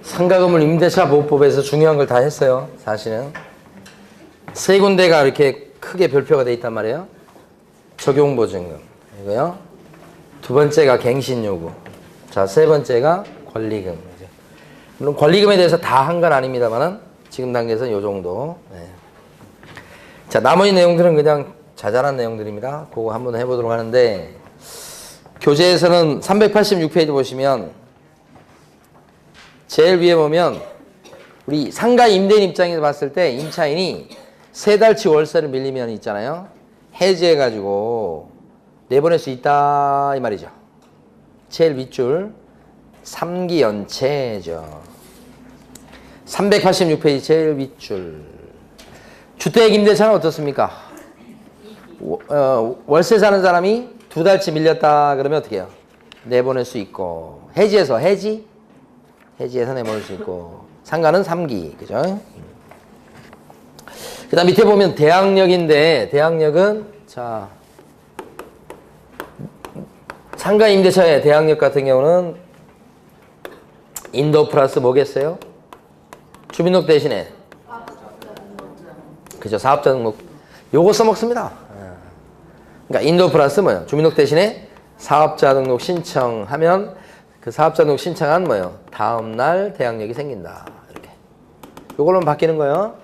상가건물 임대차 보호법에서 중요한 걸 다 했어요. 사실은 세 군데가 이렇게 크게 별표가 돼 있단 말이에요. 적용보증금 이거요. 두 번째가 갱신요구. 자, 세 번째가 권리금. 물론 권리금에 대해서 다 한 건 아닙니다만은 지금 단계에서는 요 정도. 네. 자, 나머지 내용들은 그냥 자잘한 내용들입니다. 그거 한번 해보도록 하는데, 교재에서는 386페이지 보시면 제일 위에 보면 우리 상가 임대인 입장에서 봤을 때 임차인이 세 달치 월세를 밀리면 있잖아요. 해지해가지고 내보낼 수 있다 이 말이죠. 제일 윗줄 3기 연체죠. 386페이지 제일 윗줄. 주택 임대차는 어떻습니까? 월세 사는 사람이 두 달치 밀렸다 그러면 어떻게 해요? 내보낼 수 있고, 해지해서 내보낼 수 있고, 상가는 3기 그죠? 그 다음 밑에 보면 대항력인데, 대항력은 자 상가 임대차의 대항력 같은 경우는 인도 플러스 뭐겠어요? 주민등록 대신에 그죠? 사업자 등록 요거 써먹습니다. 그러니까 인도 플러스 뭐예요? 주민등록 대신에 사업자 등록 신청하면 그 사업자 등록 신청한 뭐예요? 다음날 대항력이 생긴다. 이렇게 요걸로 바뀌는 거예요.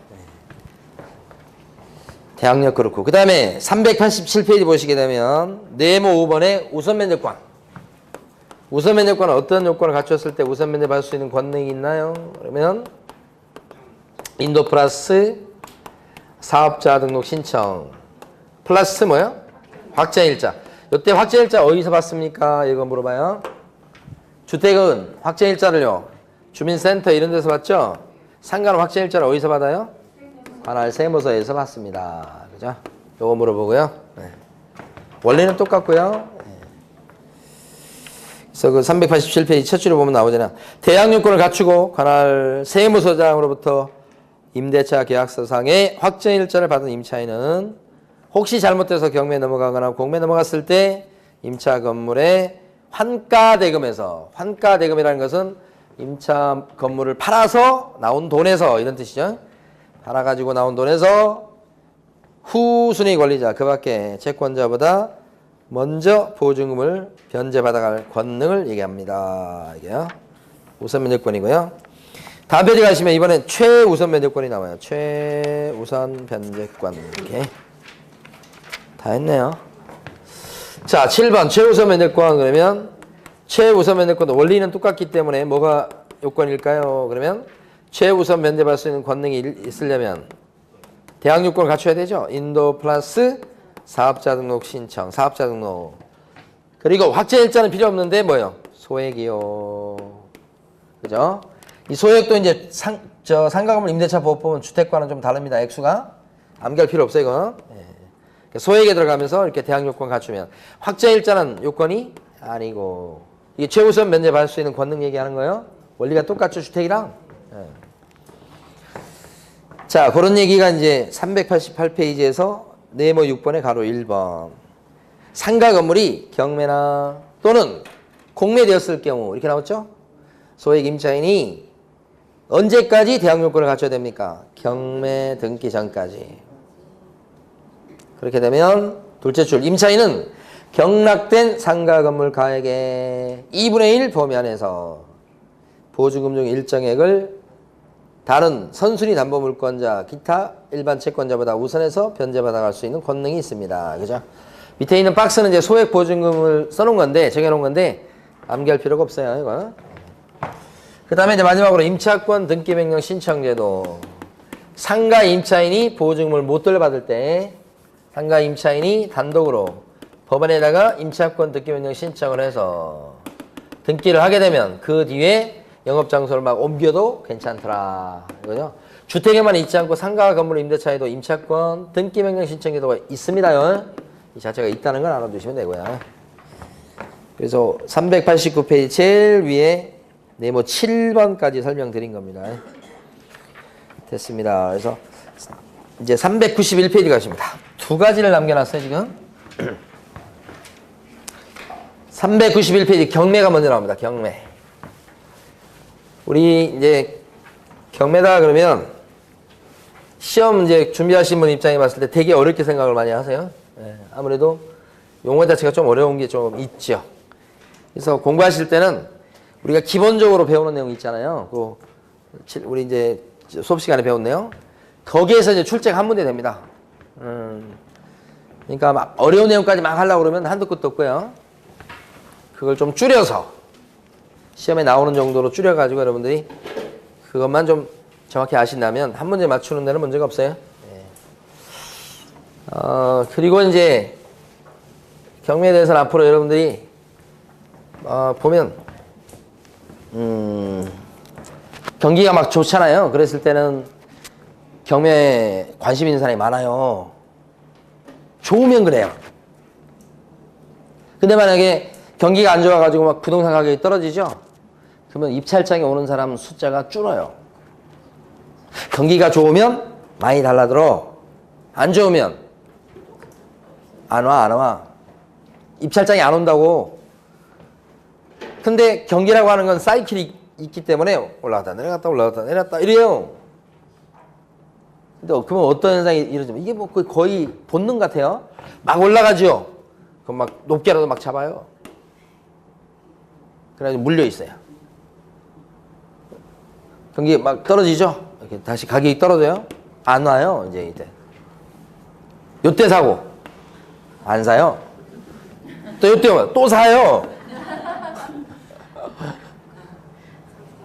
대항력 그렇고, 그 다음에 387페이지 보시게 되면 네모 5번에 우선 면접권. 우선 면접권은 어떤 요건을 갖췄을 때 우선 면접할 수 있는 권능이 있나요? 그러면 인도 플러스 사업자 등록 신청 플러스 뭐요? 확정일자. 이때 확정일자 어디서 받습니까? 이거 물어봐요. 주택은 확정일자를요, 주민센터 이런 데서 받죠? 상가는 확정일자를 어디서 받아요? 관할 세무서에서 받습니다. 그죠? 요거 물어보고요. 네. 원리는 똑같고요. 네. 그래서 그 387페이지 첫 줄에 보면 나오잖아요. 대항력권을 갖추고 관할 세무서장으로부터 임대차 계약서상의 확정일자를 받은 임차인은 혹시 잘못돼서 경매에 넘어가거나 공매에 넘어갔을 때 임차 건물의 환가대금에서, 환가대금이라는 것은 임차 건물을 팔아서 나온 돈에서 이런 뜻이죠. 팔아가지고 나온 돈에서 후순위 권리자, 그 밖에 채권자보다 먼저 보증금을 변제받아갈 권능을 얘기합니다. 이게요. 우선 면제권이고요. 다음 페이지 가시면 이번엔 최우선 면제권이 나와요. 최우선 변제권. 이렇게 다 했네요. 자, 7번 최우선 면제권. 그러면 최우선 면제권 원리는 똑같기 때문에 뭐가 요건일까요? 그러면 최우선 면제받을 수 있는 권능이 있으려면 대항력권을 갖춰야 되죠. 인도 플러스 사업자 등록 신청, 사업자 등록. 그리고 확정일자는 필요 없는데 뭐예요? 소액이요. 그죠? 이 소액도 이제 상가건물 임대차 보호법은 주택과는 좀 다릅니다. 액수가. 암기할 필요 없어요, 이거. 예. 소액에 들어가면서 이렇게 대항력권 갖추면 확정일자는 요건이 아니고, 이게 최우선 면제받을 수 있는 권능 얘기하는 거예요. 원리가 똑같죠, 주택이랑. 예. 자, 그런 얘기가 이제 388페이지에서 네모 6번의 가로 1번. 상가 건물이 경매나 또는 공매되었을 경우 이렇게 나왔죠? 소액 임차인이 언제까지 대항력권을 갖춰야 됩니까? 경매 등기 전까지. 그렇게 되면 둘째 줄, 임차인은 경락된 상가 건물 가액의 2분의 1 범위 안에서 보증금 중 일정액을 다른 선순위 담보물권자, 기타 일반 채권자보다 우선해서 변제받아갈 수 있는 권능이 있습니다. 그죠? 밑에 있는 박스는 이제 소액 보증금을 써놓은 건데, 정해놓은 건데, 암기할 필요가 없어요, 이거. 그 다음에 이제 마지막으로 임차권 등기명령 신청제도. 상가 임차인이 보증금을 못 돌려받을 때, 상가 임차인이 단독으로 법원에다가 임차권 등기명령 신청을 해서 등기를 하게 되면 그 뒤에 영업장소를 막 옮겨도 괜찮더라. 이거죠. 주택에만 있지 않고 상가 건물 임대차에도 임차권 등기명령 신청제도가 있습니다요. 이 자체가 있다는 걸 알아두시면 되고요. 그래서 389페이지 제일 위에 네모 7번까지 설명드린 겁니다. 됐습니다. 그래서 이제 391페이지 가십니다. 두 가지를 남겨놨어요, 지금. 391페이지 경매가 먼저 나옵니다. 경매. 우리 이제 경매다 그러면 시험 이제 준비하신 분 입장에 봤을 때 되게 어렵게 생각을 많이 하세요. 예, 아무래도 용어 자체가 좀 어려운 게 좀 있죠. 그래서 공부하실 때는 우리가 기본적으로 배우는 내용 있잖아요. 우리 이제 수업 시간에 배운 내용. 거기에서 이제 출제가 한 문제 됩니다. 그러니까 막 어려운 내용까지 막 하려고 그러면 한도 끝도 없고요. 그걸 좀 줄여서 시험에 나오는 정도로 줄여가지고 여러분들이 그것만 좀 정확히 아신다면 한 문제 맞추는 데는 문제가 없어요. 그리고 이제 경매에 대해서는 앞으로 여러분들이 보면 경기가 막 좋잖아요. 그랬을 때는 경매에 관심 있는 사람이 많아요. 좋으면 그래요. 근데 만약에 경기가 안 좋아가지고 막 부동산 가격이 떨어지죠? 그러면 입찰장에 오는 사람 숫자가 줄어요. 경기가 좋으면 많이 달라들어. 안 좋으면 안 와. 입찰장이 안 온다고. 근데 경기라고 하는 건 사이클이 있기 때문에 올라갔다 내려갔다 이래요. 근데 그러면 어떤 현상이 이러죠? 이게 뭐 거의 본능 같아요. 막 올라가죠. 그럼 막 높게라도 막 잡아요. 그래가지고 물려 있어요. 경기 막 떨어지죠. 이렇게 다시 가격이 떨어져요. 안 와요. 이제 요때 사고 안 사요. 또 요때 오면 또 사요.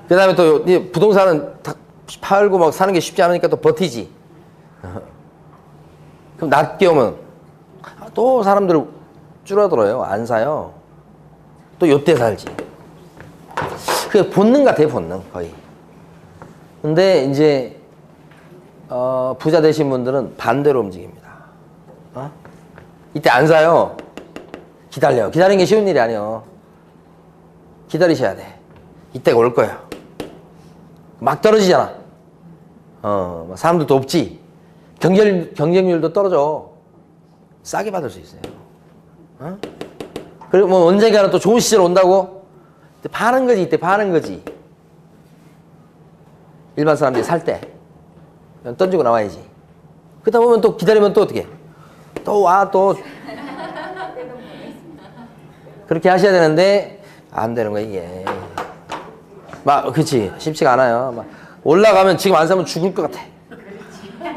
그 다음에 또 부동산은 팔고 막 사는 게 쉽지 않으니까 또 버티지. 그럼 낮게 오면 또 사람들 줄어들어요. 안 사요. 또 요때 살지. 그게 본능 같아요. 본능 거의. 근데 이제 부자 되신 분들은 반대로 움직입니다. 이때 안 사요. 기다려요. 기다리는 게 쉬운 일이 아니에요. 기다리셔야 돼. 이때가 올 거야. 막 떨어지잖아. 사람들도 없지. 경쟁률도 떨어져. 싸게 받을 수 있어요. 그리고 뭐 언젠가는 또 좋은 시절 온다고? 이때 파는 거지. 이때 파는 거지. 일반 사람들이 살 때. 그냥 던지고 나와야지. 그러다 보면 또 기다리면 또 어떻게? 또 와, 또. 그렇게 하셔야 되는데, 안 되는 거야, 이게. 그치. 쉽지가 않아요. 막 올라가면 지금 안 사면 죽을 것 같아.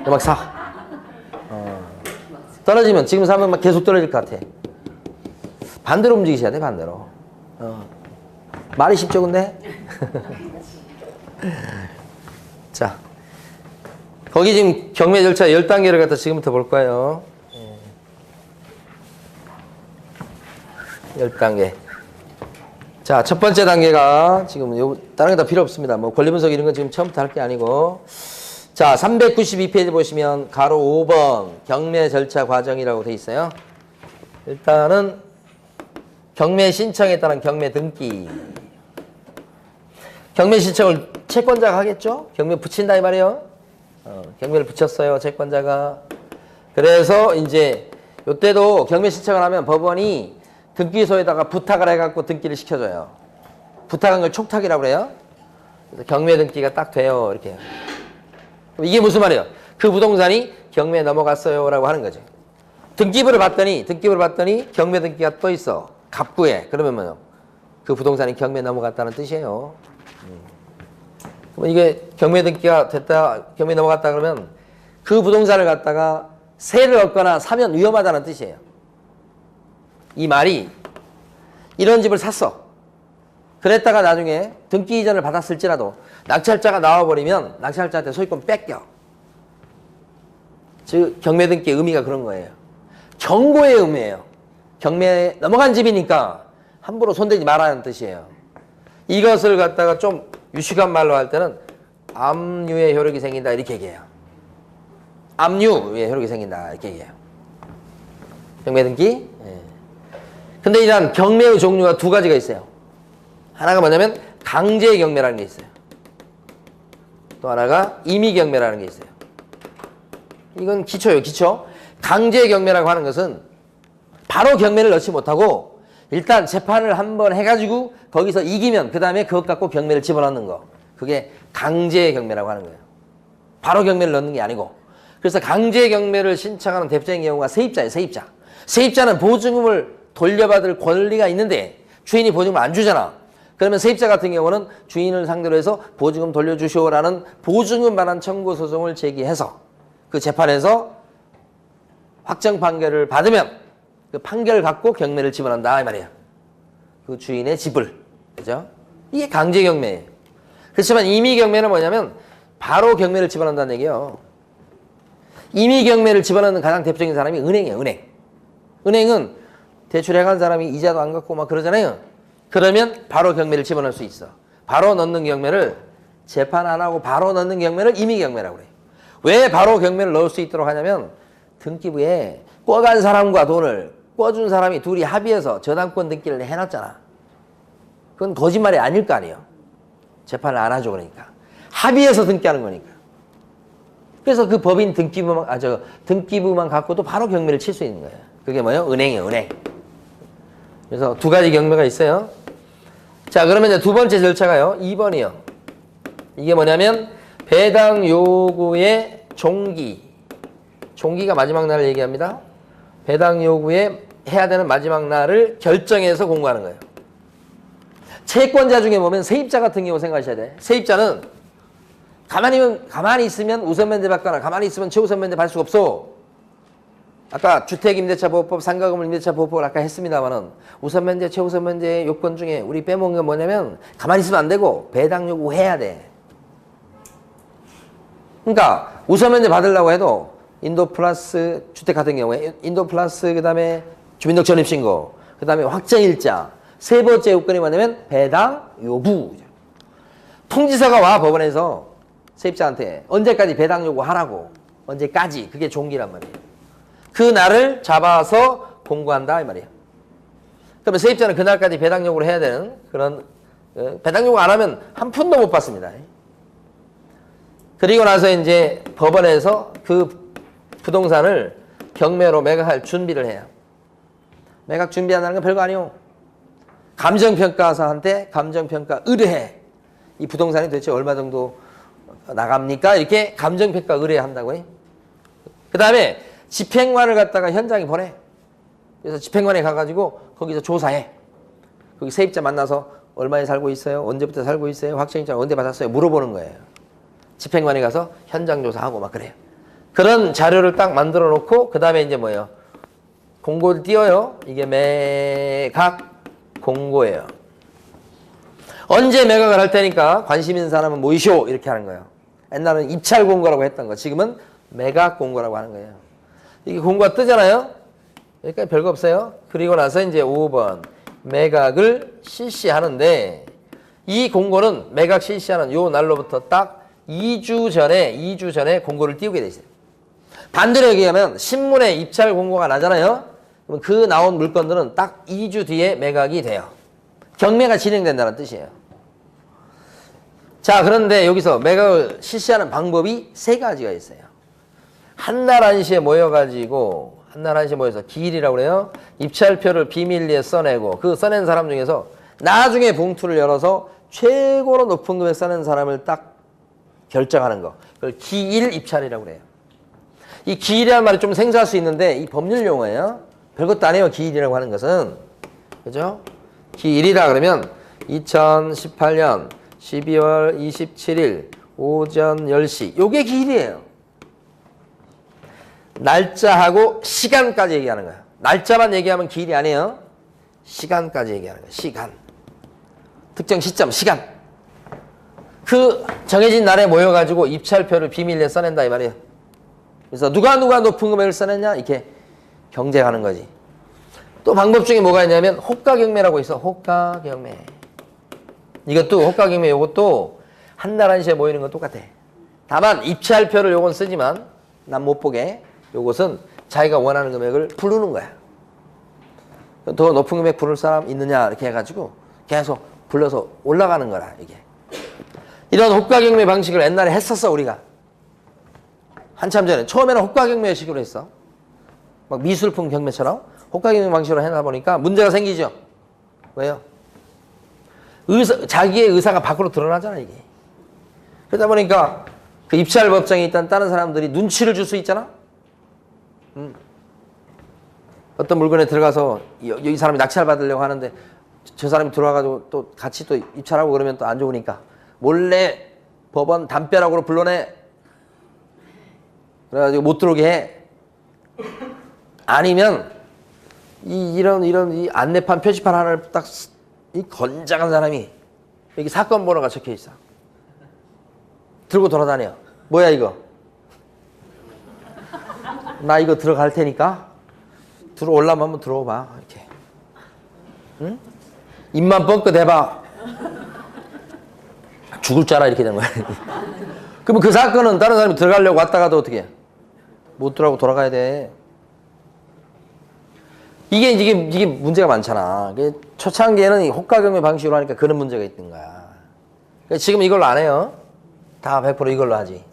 막 사. 떨어지면 지금 사면 막 계속 떨어질 것 같아. 반대로 움직이셔야 돼, 반대로. 말이 쉽죠, 근데? 자. 거기 지금 경매 절차 10단계를 갖다 지금부터 볼 거예요. 10단계. 자, 첫 번째 단계가 지금 다른 게 다 필요 없습니다. 뭐 권리 분석 이런 건 지금 처음부터 할 게 아니고. 자, 392페이지 보시면 가로 5번 경매 절차 과정이라고 돼 있어요. 일단은 경매 신청에 따른 경매 등기. 경매 신청을 채권자가 하겠죠? 경매 붙인다 이 말이에요. 경매를 붙였어요, 채권자가. 그래서 이제 요때도 경매 신청을 하면 법원이 등기소에다가 부탁을 해갖고 등기를 시켜줘요. 부탁한 걸 촉탁이라고 그래요. 그래서 경매 등기가 딱 돼요. 이렇게. 그럼 이게 무슨 말이에요? 그 부동산이 경매에 넘어갔어요. 라고 하는 거죠. 등기부를 봤더니 경매 등기가 떠 있어. 갑구에. 그러면 뭐요? 그 부동산이 경매에 넘어갔다는 뜻이에요. 그럼 이게 경매 등기가 됐다, 경매에 넘어갔다 그러면 그 부동산을 갖다가 세를 얻거나 사면 위험하다는 뜻이에요. 이 말이 이런 집을 샀어. 그랬다가 나중에 등기 이전을 받았을지라도 낙찰자가 나와버리면 낙찰자한테 소유권 뺏겨. 즉 경매 등기의 의미가 그런 거예요. 경고의 의미예요. 경매에 넘어간 집이니까 함부로 손대지 말라는 뜻이에요. 이것을 갖다가 좀 유식한 말로 할 때는 압류의 효력이 생긴다 이렇게 얘기해요. 압류의 효력이 생긴다 이렇게 얘기해요. 경매 등기. 근데 이런 경매의 종류가 두 가지가 있어요. 하나가 뭐냐면 강제 경매라는 게 있어요. 또 하나가 임의 경매라는 게 있어요. 이건 기초예요, 기초. 강제 경매라고 하는 것은 바로 경매를 넣지 못하고 일단 재판을 한번 해가지고 거기서 이기면 그 다음에 그것 갖고 경매를 집어넣는 거. 그게 강제 경매라고 하는 거예요. 바로 경매를 넣는 게 아니고. 그래서 강제 경매를 신청하는 대표적인 경우가 세입자예요. 세입자. 세입자는 보증금을 돌려받을 권리가 있는데 주인이 보증금을 안 주잖아. 그러면 세입자 같은 경우는 주인을 상대로 해서 보증금 돌려주시오라는 보증금 반환 청구 소송을 제기해서 그 재판에서 확정 판결을 받으면 그 판결을 갖고 경매를 지불한다 이 말이야. 그 주인의 집을. 그죠? 이게 강제 경매예요. 그렇지만 임의 경매는 뭐냐면 바로 경매를 집어넣는다는 얘기예요. 임의 경매를 집어넣는 가장 대표적인 사람이 은행이에요. 은행. 은행은 대출해간 사람이 이자도 안 갚고 막 그러잖아요. 그러면 바로 경매를 집어넣을 수 있어. 바로 넣는 경매를 재판 안 하고 바로 넣는 경매를 임의 경매라고 그래요. 왜 바로 경매를 넣을 수 있도록 하냐면 등기부에 꿔간 사람과 돈을 꿔준 사람이 둘이 합의해서 저당권 등기를 해놨잖아. 그건 거짓말이 아닐 거 아니에요. 재판을 안 하죠. 그러니까. 합의해서 등기하는 거니까. 그래서 그 법인 등기부만 갖고도 바로 경매를 칠 수 있는 거예요. 그게 뭐예요? 은행이에요. 은행. 그래서 두 가지 경매가 있어요. 자, 그러면 이제 두 번째 절차가요. 2번이요. 이게 뭐냐면 배당 요구의 종기. 종기가 마지막 날을 얘기합니다. 배당 요구에 해야 되는 마지막 날을 결정해서 공고하는 거예요. 채권자 중에 보면 세입자 같은 경우 생각하셔야 돼. 세입자는 가만히 있으면 우선 면제 받거나 가만히 있으면 최우선 면제 받을 수가 없어. 아까 주택임대차보호법, 상가건물 임대차보호법을 아까 했습니다만은 우선 면제, 최우선 면제 요건 중에 우리 빼먹은 건 뭐냐면 가만히 있으면 안 되고 배당 요구해야 돼. 그러니까 우선 면제 받으려고 해도 인도 플러스 주택 같은 경우에 인도 플러스 그다음에 주민등록 전입신고 그다음에 확정일자 세 번째 요건이 뭐냐면 배당 요구. 통지서가 와 법원에서 세입자한테 언제까지 배당 요구하라고. 언제까지. 그게 종기란 말이에요. 그 날을 잡아서 공고한다 이 말이에요. 그러면 세입자는 그날까지 배당 요구를 해야 되는 그런 배당 요구 안 하면 한 푼도 못 받습니다. 그리고 나서 이제 법원에서 그 부동산을 경매로 매각할 준비를 해요. 매각 준비한다는 건 별거 아니에요. 감정평가사한테 감정평가 의뢰해. 이 부동산이 도대체 얼마 정도 나갑니까? 이렇게 감정평가 의뢰한다고 해. 그 다음에 집행관을 갖다가 현장에 보내. 그래서 집행관에 가가지고 거기서 조사해. 거기 세입자 만나서 얼마에 살고 있어요? 언제부터 살고 있어요? 확정일자 언제 받았어요? 물어보는 거예요. 집행관에 가서 현장 조사하고 막 그래요. 그런 자료를 딱 만들어 놓고 그 다음에 이제 뭐예요? 공고를 띄워요. 이게 매각 공고예요. 언제 매각을 할 테니까 관심 있는 사람은 모이쇼 이렇게 하는 거예요. 옛날에는 입찰 공고라고 했던 거. 지금은 매각 공고라고 하는 거예요. 이게 공고가 뜨잖아요. 여기까지 별거 없어요. 그리고 나서 이제 5번 매각을 실시하는데 이 공고는 매각 실시하는 요 날로부터 딱 2주 전에 공고를 띄우게 돼 있어요. 반대로 얘기하면 신문에 입찰 공고가 나잖아요. 그럼 그 나온 물건들은 딱 2주 뒤에 매각이 돼요. 경매가 진행된다는 뜻이에요. 자, 그런데 여기서 매각을 실시하는 방법이 세 가지가 있어요. 한날 한시에 모여서 기일이라고 그래요. 입찰표를 비밀리에 써내고 그 써낸 사람 중에서 나중에 봉투를 열어서 최고로 높은 금액 써낸 사람을 딱 결정하는 거. 그걸 기일 입찰이라고 그래요. 이 기일이라는 말이 좀 생소할 수 있는데 이 법률 용어예요. 별것도 아니에요. 기일이라고 하는 것은. 그죠? 기일이라 그러면 2018년 12월 27일 오전 10시. 요게 기일이에요. 날짜하고 시간까지 얘기하는 거예요. 날짜만 얘기하면 기일이 아니에요. 시간까지 얘기하는 거예요. 시간. 특정 시점, 시간. 그 정해진 날에 모여가지고 입찰표를 비밀리에 써낸다 이 말이에요. 그래서 누가 높은 금액을 써냈냐 이렇게 경쟁하는 거지. 또 방법 중에 뭐가 있냐면 호가경매라고 있어. 호가경매. 이것도 호가경매 요것도 한날 한시에 모이는 건 똑같아. 다만 입찰표를 요건 쓰지만 난 못 보게 요것은 자기가 원하는 금액을 부르는 거야. 더 높은 금액 부를 사람 있느냐 이렇게 해가지고 계속 불러서 올라가는 거라 이게. 이런 호가경매 방식을 옛날에 했었어 우리가. 한참 전에. 처음에는 호가경매식으로 했어. 막 미술품 경매처럼 호가경매 방식으로 해다 보니까 문제가 생기죠. 왜요? 자기의 의사가 밖으로 드러나잖아 이게. 그러다 보니까 그 입찰 법정에 있던 다른 사람들이 눈치를 줄 수 있잖아. 어떤 물건에 들어가서 이 사람이 낙찰 받으려고 하는데 저 사람이 들어와가지고 또 같이 또 입찰하고 그러면 또 안 좋으니까 몰래 법원 담벼락으로 불러내. 그래가지고 못 들어오게 해. 아니면 이런 이 안내판 표지판 하나를 딱 이 건장한 사람이 여기 사건 번호가 적혀 있어. 들고 돌아다녀. 뭐야 이거? 나 이거 들어갈 테니까 들어올라면 한번 들어봐. 이렇게. 응? 입만 뻥끗 해봐. 죽을 줄 알아 이렇게 된 거야. 그러면 그 사건은 다른 사람이 들어가려고 왔다가도 어떻게 해? 못 들어가고 돌아가야 돼. 이게 문제가 많잖아. 초창기에는 호가경매 방식으로 하니까 그런 문제가 있는 거야. 그러니까 지금 이걸로 안 해요. 다 100% 이걸로 하지.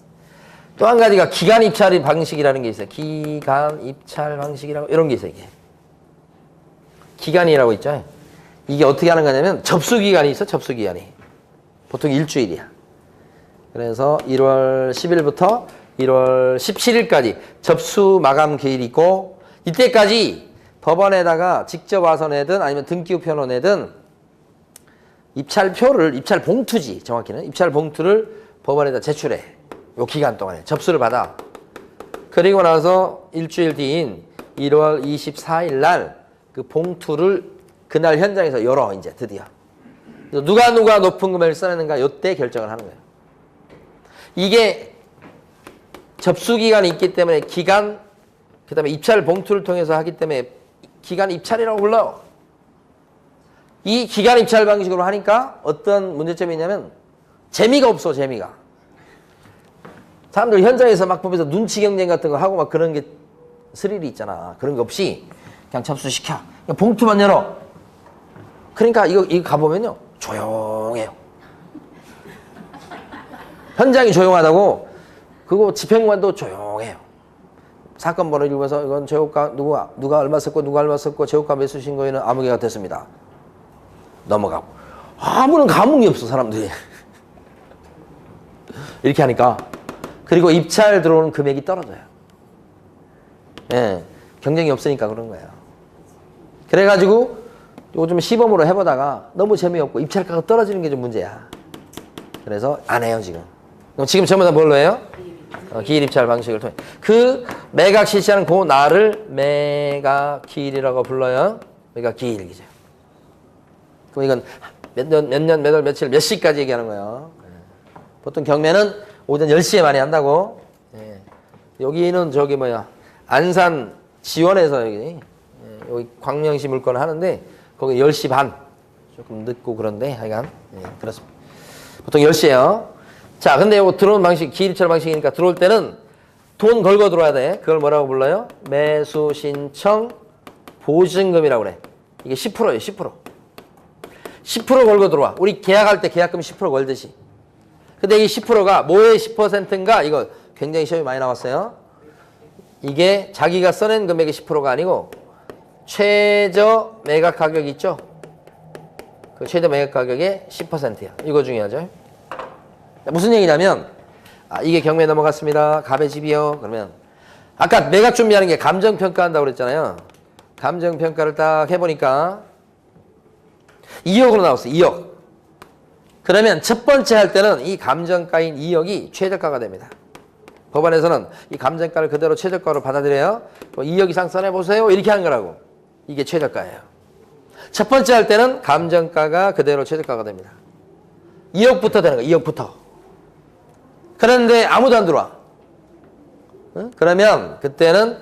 또 한 가지가 기간 입찰 방식이라는 게 있어요. 기간 입찰 방식이라고 이런 게 있어요. 이게. 기간이라고 있죠. 이게 어떻게 하는 거냐면 접수기간이 있어. 접수기간이. 보통 일주일이야. 그래서 1월 10일부터 1월 17일까지 접수 마감 기일이 있고 이때까지 법원에다가 직접 와서 내든 아니면 등기우편으로 내든 입찰표를, 입찰 봉투지 정확히는 입찰 봉투를 법원에다 제출해. 요 기간 동안에 접수를 받아. 그리고 나서 일주일 뒤인 1월 24일 날 그 봉투를 그날 현장에서 열어 이제 드디어. 누가 높은 금액을 써내는가 요때 결정을 하는 거예요. 이게 접수기간이 있기 때문에 기간, 그 다음에 입찰 봉투를 통해서 하기 때문에 기간 입찰이라고 불러요. 이 기간 입찰 방식으로 하니까 어떤 문제점이 있냐면 재미가 없어. 재미가. 사람들 현장에서 막 보면서 눈치 경쟁 같은 거 하고 막 그런 게 스릴이 있잖아. 그런 거 없이 그냥 접수시켜. 그냥 봉투만 열어. 그러니까 이거 가보면요. 조용해요. 현장이 조용하다고 그거 집행관도 조용해요. 사건 번호 읽으면서 이건 제호가 누가 얼마 썼고 누가 얼마 썼고 제호가 매수 신고에는 아무 개가 됐습니다. 넘어가고. 아무런 감흥이 없어 사람들이. 이렇게 하니까. 그리고 입찰 들어오는 금액이 떨어져요. 예, 경쟁이 없으니까 그런 거예요. 그래가지고 요즘 시범으로 해보다가 너무 재미없고 입찰가가 떨어지는 게 좀 문제야. 그래서 안 해요 지금. 그럼 지금 전부 다 뭘로 해요? 기일 입찰 방식을 통해. 그 매각 실시하는 그 날을 매각 기일이라고 불러요. 매각 기일이죠. 그럼 이건 몇 년, 몇 월, 며칠, 몇 시까지 얘기하는 거예요. 보통 경매는 오전 10시에 많이 한다고. 여기는 저기 안산 지원에서 여기 광명시 물건을 하는데 거기 10시 반. 조금 늦고 그런데 하여간 그렇습니다. 보통 10시에요. 자, 근데 이거 들어오는 방식, 기일 입찰 방식이니까 들어올 때는 돈 걸고 들어와야 돼. 그걸 뭐라고 불러요? 매수 신청 보증금이라고 그래. 이게 10%예요, 10%. 10% 걸고 들어와. 우리 계약할 때 계약금 10% 걸듯이. 근데 이 10%가 뭐의 10%인가? 이거 굉장히 시험이 많이 나왔어요. 이게 자기가 써낸 금액의 10%가 아니고 최저 매각 가격이 있죠? 그 최저 매각 가격의 10%야. 이거 중요하죠? 무슨 얘기냐면 이게 경매 넘어갔습니다. 갑의 집이요. 그러면 아까 매각 준비하는 게 감정평가한다고 그랬잖아요. 감정평가를 딱 해보니까 2억으로 나왔어요. 2억. 그러면 첫 번째 할 때는 이 감정가인 2억이 최저가가 됩니다. 법원에서는 이 감정가를 그대로 최저가로 받아들여요. 2억 이상 써내보세요. 이렇게 하는 거라고. 이게 최저가예요. 첫 번째 할 때는 감정가가 그대로 최저가가 됩니다. 2억부터 되는 거예요. 2억부터. 그런데 아무도 안 들어와. 응? 그러면 그때는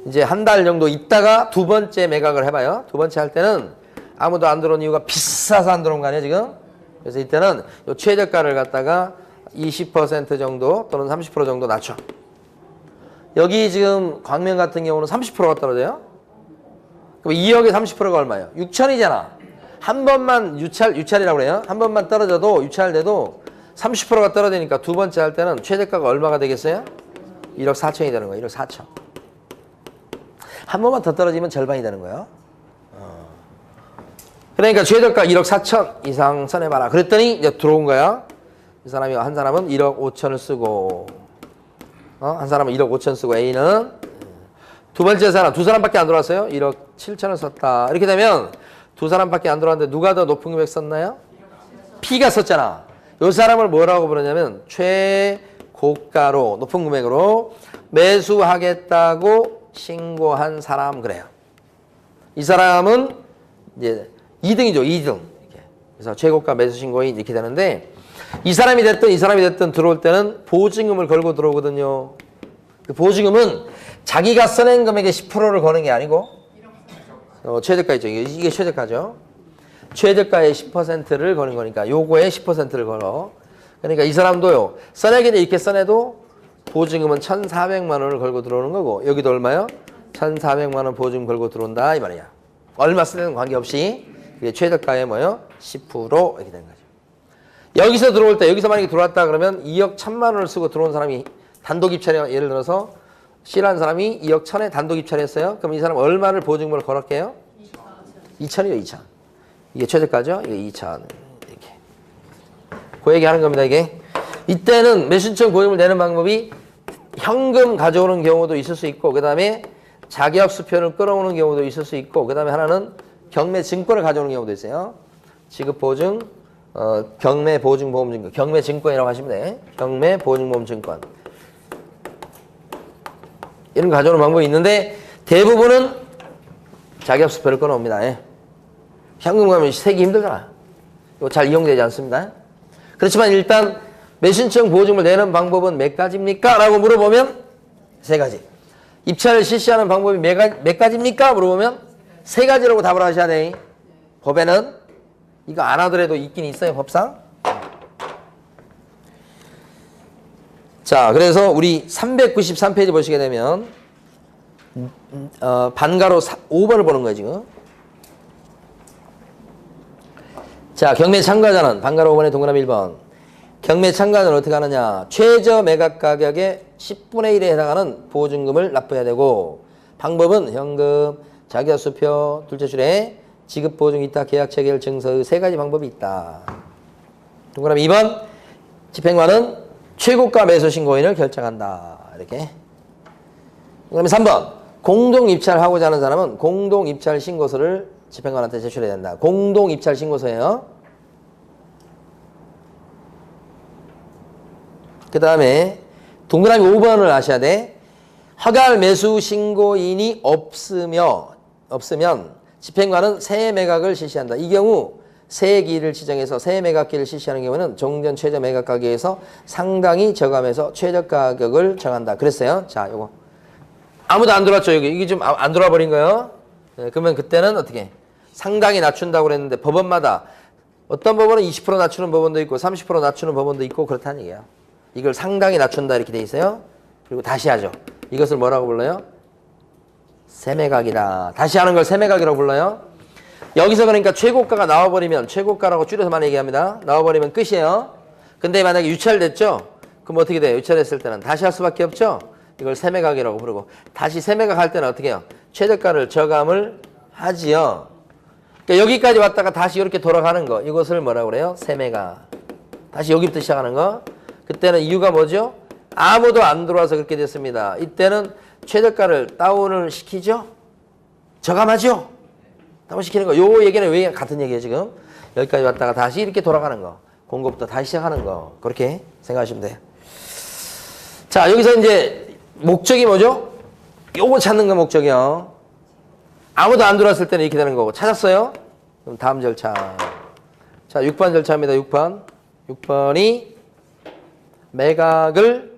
이제 한 달 정도 있다가 두 번째 매각을 해봐요. 두 번째 할 때는 아무도 안 들어온 이유가 비싸서 안 들어온 거 아니에요 지금? 그래서 이때는 요 최저가를 갖다가 20% 정도 또는 30% 정도 낮춰. 여기 지금 광명 같은 경우는 30%가 떨어져요. 그럼 2억에 30%가 얼마예요? 6천이잖아. 한 번만 유찰이라고 그래요. 한 번만 떨어져도 유찰돼도 30%가 떨어지니까 두 번째 할 때는 최저가가 얼마가 되겠어요? 1억 4천이 되는 거예요. 1억 4천. 한 번만 더 떨어지면 절반이 되는 거예요. 그러니까 최저가 1억 4천 이상 써내봐라. 그랬더니 이제 들어온 거야. 이 사람이 한 사람은 1억 5천을 쓰고 한 사람은 1억 5천 쓰고 A는 두 번째 사람 두 사람밖에 안 들어왔어요. 1억 7천을 썼다. 이렇게 되면 두 사람밖에 안 들어왔는데 누가 더 높은 금액 썼나요? B가 썼잖아. 이 사람을 뭐라고 부르냐면 최고가로 높은 금액으로 매수하겠다고 신고한 사람 그래요. 이 사람은 이제 2등이죠. 2등. 그래서 최고가 매수 신고인 이렇게 되는데 이 사람이 됐든 들어올 때는 보증금을 걸고 들어오거든요. 그 보증금은 자기가 써낸 금액의 10%를 거는 게 아니고 최저가 있죠. 이게 최저가죠. 최저가의 10%를 거는 거니까 요거에 10%를 걸어. 그러니까 이 사람도요. 써내기는 이렇게 써내도 보증금은 1,400만 원을 걸고 들어오는 거고 여기도 얼마요? 1,400만 원 보증금 걸고 들어온다 이 말이야. 얼마 쓰는 관계없이 그게 최저가의 뭐요? 10% 이렇게 되는 거죠. 여기서 들어올 때 여기서 만약에 들어왔다 그러면 2억 1,000만 원을 쓰고 들어온 사람이 단독 입찰에 예를 들어서 C라는 사람이 2억 1,000에 단독 입찰했어요. 그럼 이 사람 얼마를 보증금을 걸었게요? 2,000이요. 2,000. 이게 최저가죠? 이게 2,000 이렇게. 그 얘기 하는 겁니다. 이게. 이때는 매수신청 보증금을 내는 방법이 현금 가져오는 경우도 있을 수 있고 그 다음에 자격 수표를 끌어오는 경우도 있을 수 있고 그 다음에 하나는 경매 증권을 가져오는 경우도 있어요. 지급보증, 경매보증보험증권, 경매증권이라고 하시면 돼. 경매보증보험증권. 이런 거 가져오는 방법이 있는데 대부분은 자격 수표를 끊어옵니다. 예. 현금 가면 세기 힘들잖아. 이거 잘 이용되지 않습니다. 그렇지만 일단 매수신청 보증금을 내는 방법은 몇 가지입니까? 라고 물어보면 세 가지. 입찰을 실시하는 방법이 몇 가지입니까? 물어보면 세 가지라고 답을 하셔야 돼. 법에는 이거 안 하더라도 있긴 있어요. 법상. 자, 그래서 우리 393페이지 보시게 되면 반가로 5번을 보는 거예요. 지금. 자, 경매 참가자는 반가로 5번에 동그라미 1번. 경매 참가자는 어떻게 하느냐. 최저 매각 가격의 10분의 1에 해당하는 보증금을 납부해야 되고 방법은 현금, 자격수표, 둘째 줄에 지급보증이 있다, 계약체결 증서의 세 가지 방법이 있다. 동그라미 2번. 집행관은 최고가 매수신고인을 결정한다. 이렇게. 그다음에 3번. 공동입찰하고자 하는 사람은 공동입찰신고서를 집행관한테 제출해야 된다. 공동입찰신고서예요. 그 다음에 동그라미 5번을 아셔야 돼. 허가할 매수신고인이 없으면 집행관은 새 매각을 실시한다. 이 경우 세기를 지정해서 새 매각기를 실시하는 경우는 종전 최저 매각 가격에서 상당히 저감해서 최저 가격을 정한다. 그랬어요. 자, 요거 아무도 안 들어왔죠. 여기 이게 좀 안 들어와 버린 거예요. 네, 그러면 그때는 어떻게 상당히 낮춘다고 그랬는데 법원마다 어떤 법원은 20% 낮추는 법원도 있고 30% 낮추는 법원도 있고 그렇다는 얘기야. 이걸 상당히 낮춘다 이렇게 돼 있어요. 그리고 다시 하죠. 이것을 뭐라고 불러요? 세매각이다. 다시 하는 걸 세매각이라고 불러요. 여기서 그러니까 최고가가 나와버리면 최고가라고 줄여서만 얘기합니다. 나와버리면 끝이에요. 근데 만약에 유찰됐죠? 그럼 어떻게 돼요? 유찰했을 때는 다시 할 수밖에 없죠? 이걸 세매각이라고 부르고 다시 세매각 할 때는 어떻게 해요? 최저가를 저감을 하지요. 그러니까 여기까지 왔다가 다시 이렇게 돌아가는 거 이것을 뭐라고 그래요? 세매각. 다시 여기부터 시작하는 거. 그때는 이유가 뭐죠? 아무도 안 들어와서 그렇게 됐습니다. 이때는 최저가를 다운을 시키죠? 저감하죠? 다운시키는 거. 요 얘기는 왜 같은 얘기예요 지금? 여기까지 왔다가 다시 이렇게 돌아가는 거. 공고부터 다시 시작하는 거. 그렇게 생각하시면 돼요. 자, 여기서 이제 목적이 뭐죠? 요거 찾는 거 목적이요. 아무도 안 들어왔을 때는 이렇게 되는 거고. 찾았어요? 그럼 다음 절차. 자, 6번 절차입니다. 6번. 6번이 매각을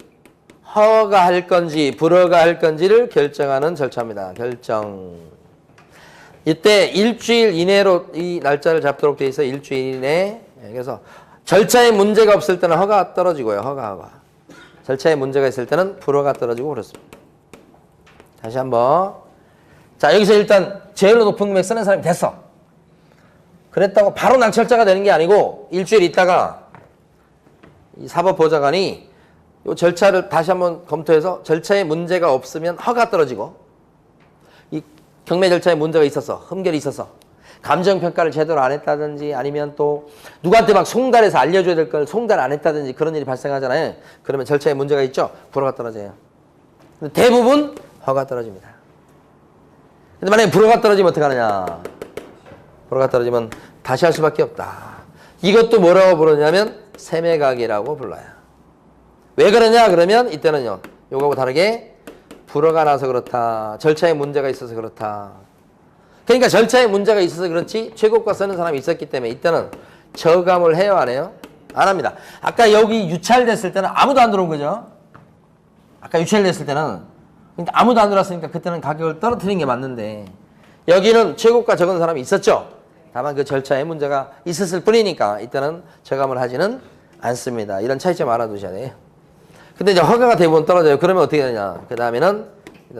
허가할 건지 불허가할 건지를 결정하는 절차입니다. 결정. 이때 일주일 이내로 이 날짜를 잡도록 돼 있어요. 일주일 이내. 그래서 절차에 문제가 없을 때는 허가 떨어지고요. 허가. 절차에 문제가 있을 때는 불허가 떨어지고 그렇습니다. 다시 한번. 자, 여기서 일단 제일 높은 금액 쓰는 사람이 됐어. 그랬다고 바로 낙찰자가 되는 게 아니고 일주일 있다가 이 사법보좌관이 이 절차를 다시 한번 검토해서 절차에 문제가 없으면 허가 떨어지고 이 경매 절차에 문제가 있었어. 흠결이 있었어. 감정평가를 제대로 안 했다든지 아니면 또 누구한테 막 송달해서 알려줘야 될 걸 송달 안 했다든지 그런 일이 발생하잖아요. 그러면 절차에 문제가 있죠. 불허가 떨어져요. 근데 대부분 허가 떨어집니다. 근데 만약에 불허가 떨어지면 어떡하느냐. 불허가 떨어지면 다시 할 수밖에 없다. 이것도 뭐라고 부르냐면 세매각이라고 불러요. 왜 그러냐 그러면 이때는요. 요거하고 다르게 불허가 나서 그렇다. 절차에 문제가 있어서 그렇다. 그러니까 절차에 문제가 있어서 그렇지 최고가 쓰는 사람이 있었기 때문에 이때는 저감을 해요 안 해요? 안 합니다. 아까 여기 유찰됐을 때는 아무도 안 들어온 거죠. 아까 유찰됐을 때는 아무도 안 들어왔으니까 그때는 가격을 떨어뜨리는 게 맞는데 여기는 최고가 적은 사람이 있었죠. 다만 그 절차에 문제가 있었을 뿐이니까 이때는 저감을 하지는 않습니다. 이런 차이점 알아두셔야 돼요. 근데 이제 허가가 대부분 떨어져요. 그러면 어떻게 되냐. 그 다음에는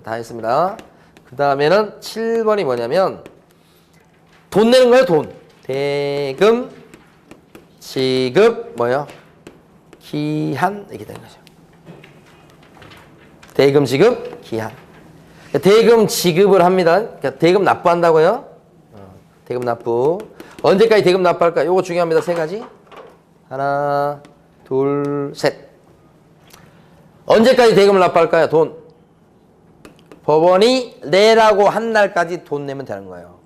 다 했습니다. 그 다음에는 7번이 뭐냐면 돈 내는 거예요. 돈. 대금, 지급, 뭐요? 기한 이렇게 되는 거죠. 대금, 지급, 기한. 대금 지급을 합니다. 그러니까 대금 납부한다고요. 대금 납부. 언제까지 대금 납부할까? 요거 중요합니다. 세 가지. 하나, 둘, 셋. 언제까지 대금을 납부할까요? 돈. 법원이 내라고 한 날까지 돈 내면 되는 거예요.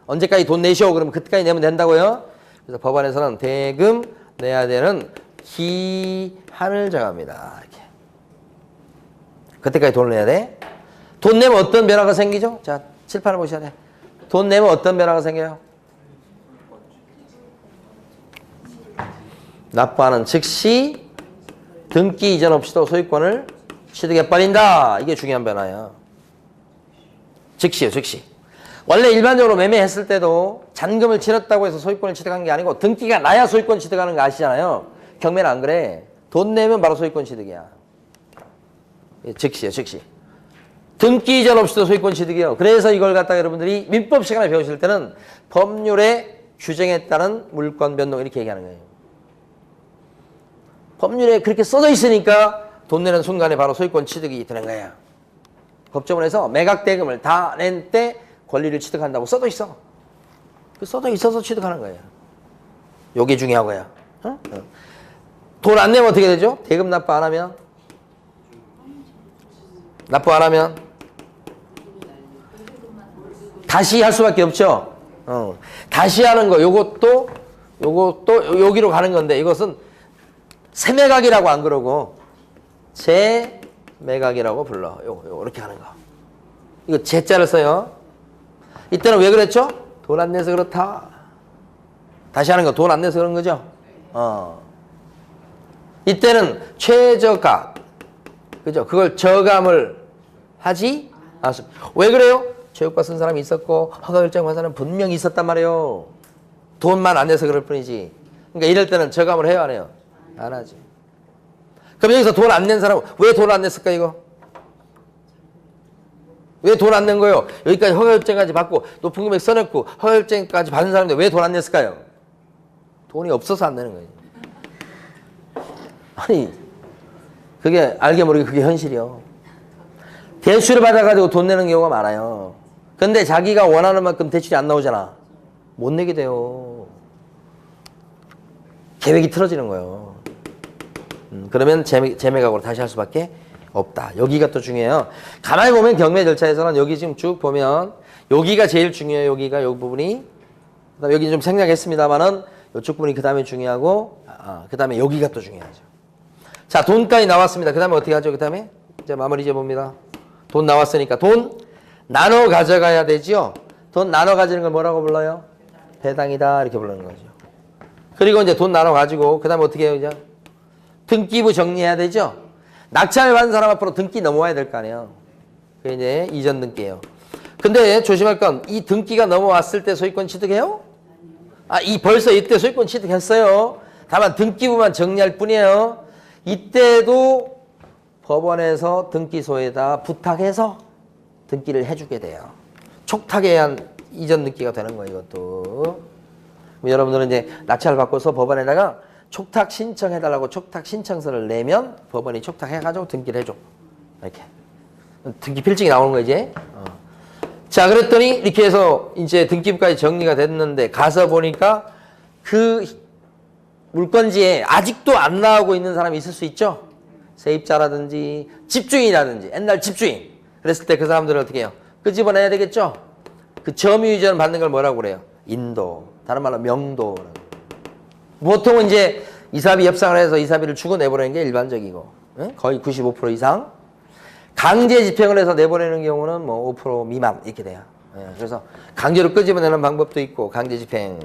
언제까지 돈 내시오? 그러면 그때까지 내면 된다고요. 그래서 법원에서는 대금 내야 되는 기한을 정합니다. 이렇게. 그때까지 돈을 내야 돼. 돈 내면 어떤 변화가 생기죠? 자, 칠판을 보셔야 돼. 돈 내면 어떤 변화가 생겨요? 납부하는 즉시 등기 이전 없이도 소유권을 취득해버린다. 이게 중요한 변화예요. 즉시요, 즉시. 원래 일반적으로 매매했을 때도 잔금을 치렀다고 해서 소유권을 취득한 게 아니고 등기가 나야 소유권 취득하는 거 아시잖아요. 경매는 안 그래. 돈 내면 바로 소유권 취득이야. 즉시요, 즉시. 등기 이전 없이도 소유권 취득이요. 그래서 이걸 갖다가 여러분들이 민법 시간에 배우실 때는 법률의 규정에 따른 물권 변동 이렇게 얘기하는 거예요. 법률에 그렇게 써져 있으니까 돈 내는 순간에 바로 소유권 취득이 되는 거예요. 법조문에서 매각대금을 다 낸 때 권리를 취득한다고 써져 있어. 그 써져 있어서 취득하는 거예요. 요게 중요하고요. 돈 안 내면 어떻게 되죠? 대금 납부 안 하면? 납부 안 하면? 다시 할 수밖에 없죠. 다시 하는 거 요것도 여기로 가는 건데 이것은 세매각이라고 안 그러고 재매각이라고 불러. 요렇게 하는 거. 이거 재자를 써요. 이때는 왜 그랬죠? 돈 안 내서 그렇다. 다시 하는 거 돈 안 내서 그런 거죠? 이때는 최저가. 그죠? 그걸 저감을 하지 않습니다. 왜 그래요? 체육과 쓴 사람이 있었고 허가 결정 받은 사람은 분명히 있었단 말이에요. 돈만 안 내서 그럴 뿐이지. 그러니까 이럴 때는 저감을 해요 안 해요? 안 하지. 그럼 여기서 돈 안 낸 사람은 왜 돈 안 냈을까 이거? 왜 돈 안 낸 거예요? 여기까지 허가협정까지 받고 높은 금액 써냈고 허가협정까지 받은 사람인데 왜 돈 안 냈을까요? 돈이 없어서 안 내는 거예요. 아니 그게 알게 모르게 그게 현실이요. 대출을 받아가지고 돈 내는 경우가 많아요. 근데 자기가 원하는 만큼 대출이 안 나오잖아. 못 내게 돼요. 계획이 틀어지는 거예요. 그러면 재매각으로 다시 할 수밖에 없다. 여기가 또 중요해요. 가만히 보면 경매 절차에서는 여기 지금 쭉 보면 여기가 제일 중요해요. 여기가 이 부분이. 그다음에 여기 좀 생략했습니다만은 이쪽 부분이 그 다음에 중요하고 그 다음에 여기가 또 중요하죠. 자, 돈까지 나왔습니다. 그 다음에 어떻게 하죠? 그 다음에 이제 마무리 해 봅니다. 돈 나왔으니까 돈 나눠 가져가야 되죠. 돈 나눠 가지는 걸 뭐라고 불러요? 배당이다 이렇게 부르는 거죠. 그리고 이제 돈 나눠 가지고 그 다음에 어떻게 해요? 이제 등기부 정리해야 되죠. 낙찰 받은 사람 앞으로 등기 넘어와야 될 거 아니에요. 그게 이제 이전 등기예요. 근데 조심할 건 이 등기가 넘어왔을 때 소유권 취득해요? 벌써 이때 소유권 취득했어요. 다만 등기부만 정리할 뿐이에요. 이때도 법원에서 등기소에다 부탁해서 등기를 해주게 돼요. 촉탁에 의한 이전 등기가 되는 거예요. 이것도. 여러분들은 이제 낙찰을 받고서 법원에다가 촉탁 신청해달라고 촉탁 신청서를 내면 법원이 촉탁해가지고 등기를 해줘. 이렇게. 등기 필증이 나오는 거 이제. 자, 그랬더니 이렇게 해서 이제 등기부까지 정리가 됐는데 가서 보니까 그 물건지에 아직도 안 나오고 있는 사람이 있을 수 있죠. 세입자라든지 집주인이라든지 옛날 집주인. 그랬을 때 그 사람들은 어떻게 해요? 끄집어내야 되겠죠. 그 점유이전 받는 걸 뭐라고 그래요? 인도. 다른 말로 명도. 보통은 이제 이사비 협상을 해서 이사비를 주고 내보내는 게 일반적이고 거의 95% 이상. 강제 집행을 해서 내보내는 경우는 뭐 5% 미만 이렇게 돼요. 그래서 강제로 끄집어내는 방법도 있고 강제 집행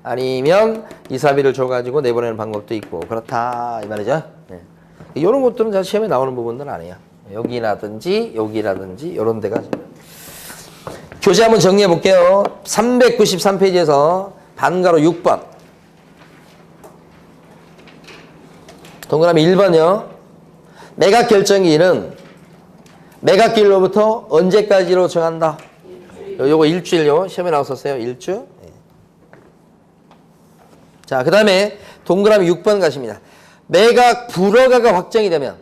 아니면 이사비를 줘가지고 내보내는 방법도 있고 그렇다 이 말이죠. 이런 것들은 잘 시험에 나오는 부분들은 아니에요. 여기라든지 이런 데가. 교재 한번 정리해 볼게요. 393페이지에서 반가로 6번. 동그라미 1번이요. 매각 결정기일은 매각기일로부터 언제까지로 정한다? 요거 일주일요. 시험에 나왔었어요. 일주. 자, 그 다음에 동그라미 6번 가십니다. 매각 불허가가 확정이 되면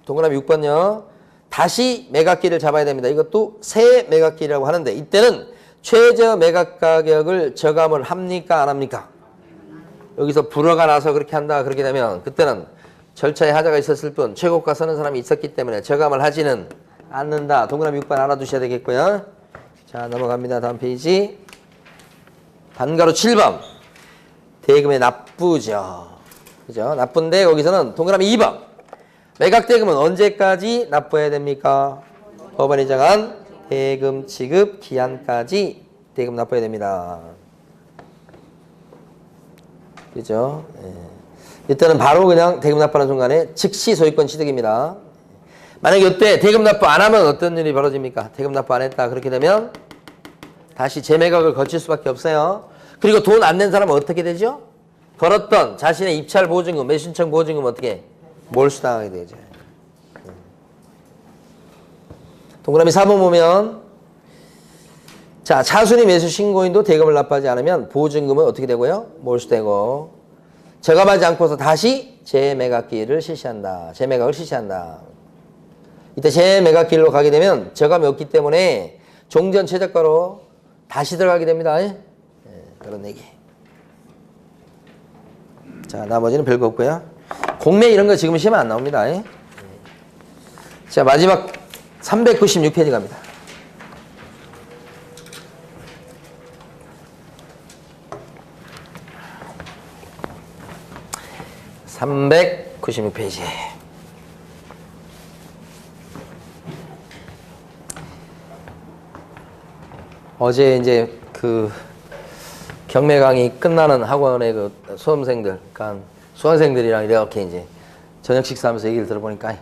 동그라미 6번요. 다시 매각기를 잡아야 됩니다. 이것도 새 매각기라고 하는데 이때는 최저 매각 가격을 저감을 합니까? 안 합니까? 여기서 불허가 나서 그렇게 한다. 그렇게 되면 그때는 절차에 하자가 있었을 뿐 최고가 서는 사람이 있었기 때문에 저감을 하지는 않는다. 동그라미 6번 알아두셔야 되겠고요. 자, 넘어갑니다. 다음 페이지. 반가로 7번. 대금의 납부죠. 그죠? 나쁜데 거기서는 동그라미 2번. 매각 대금은 언제까지 납부해야 됩니까? 법원이 정한 대금 지급 기한까지 대금 납부해야 됩니다. 그죠? 이때는 바로 그냥 대금 납부하는 순간에 즉시 소유권 취득입니다. 만약에 이때 대금 납부 안 하면 어떤 일이 벌어집니까? 대금 납부 안 했다. 그렇게 되면 다시 재매각을 거칠 수밖에 없어요. 그리고 돈 안 낸 사람은 어떻게 되죠? 걸었던 자신의 입찰 보증금, 매수신청 보증금 어떻게 몰수당하게 되죠. 동그라미 4번 보면 자, 차순위 매수 신고인도 대금을 납부하지 않으면 보증금은 어떻게 되고요? 몰수되고 저감하지 않고서 다시 재매각기를 실시한다. 재매각을 실시한다. 이때 재매각기로 가게 되면 저감이 없기 때문에 종전 최저가로 다시 들어가게 됩니다. 그런 얘기. 자, 나머지는 별거 없고요. 공매 이런 거 지금 시험에 안 나옵니다. 자, 마지막 396페이지 갑니다. (396페이지) 어제 이제 그 경매 강의 끝나는 학원의 그 수험생들, 그러니까 수강생들이랑 이렇게 이제 저녁 식사하면서 얘기를 들어보니까,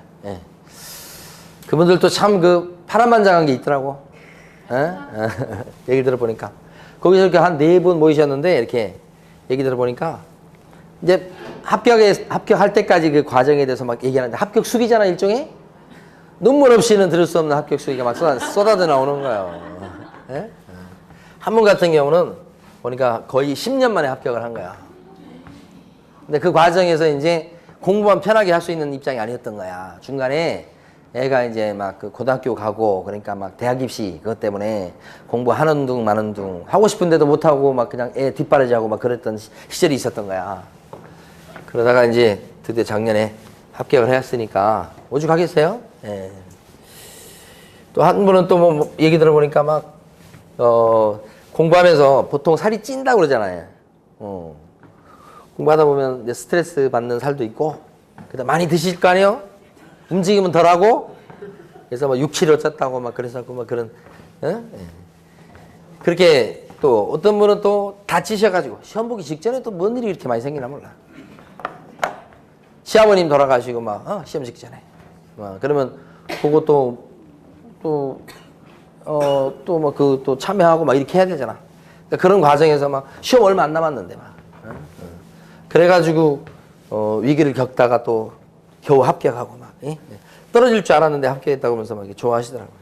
그분들도 참 그 파란만장한 게 있더라고. 얘기 들어보니까. 거기서 이렇게 한 4분 모이셨는데, 이렇게 얘기 들어보니까, 이제 합격할 때까지 그 과정에 대해서 막 얘기하는데, 합격 수기잖아, 일종의? 눈물 없이는 들을 수 없는 합격 수기가 막 쏟아져 나오는 거예요. 한 분 같은 경우는 보니까 거의 10년 만에 합격을 한 거야. 근데 그 과정에서 이제 공부만 편하게 할 수 있는 입장이 아니었던 거야. 중간에 애가 이제 막 그 고등학교 가고 그러니까 막 대학 입시 그것 때문에 공부하는 둥 마는 둥 하고 싶은데도 못하고 막 그냥 애 뒷바라지하고 막 그랬던 시절이 있었던 거야. 그러다가 이제 드디어 작년에 합격을 했으니까 오죽하겠어요? 예. 또 한 분은 또 뭐 얘기 들어보니까 막 공부하면서 보통 살이 찐다고 그러잖아요. 공부하다 보면 이제 스트레스 받는 살도 있고, 그다음 많이 드실 거 아니에요? 움직임은 덜하고, 그래서 뭐 6kg 쪘다고 막 그랬었고, 막 그런, 그렇게 또 어떤 분은 또 다치셔가지고, 시험 보기 직전에 또 뭔 일이 이렇게 많이 생기나 몰라. 시아버님 돌아가시고 막, 시험 직전에. 그러면 그거 또 뭐 또 참여하고 막 이렇게 해야 되잖아. 그러니까 그런 과정에서 막 시험 얼마 안 남았는데 막. 그래가지고, 위기를 겪다가 또 겨우 합격하고 막, 떨어질 줄 알았는데 합격했다고 하면서 막 좋아하시더라고요.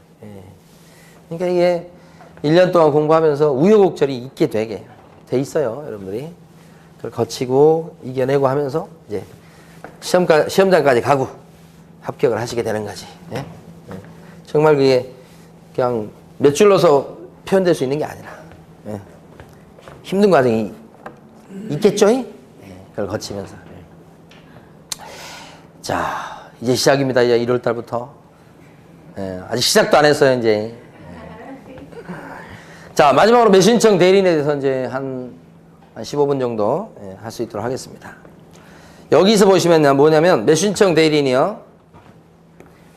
그러니까 이게 1년 동안 공부하면서 우여곡절이 있게 되게 돼 있어요, 여러분들이. 그걸 거치고 이겨내고 하면서 이제 시험장까지 가고 합격을 하시게 되는 거지. 정말 그게 그냥 몇 줄로서 표현될 수 있는 게 아니라 예. 힘든 과정이 있겠죠? 예. 그걸 거치면서. 예. 자, 이제 시작입니다. 이제 1월 달부터. 예. 아직 시작도 안 했어요, 이제. 예. 자, 마지막으로 매수신청 대리인에 대해서 이제 한 15분 정도 예, 할 수 있도록 하겠습니다. 여기서 보시면 뭐냐면 매수신청 대리인이요.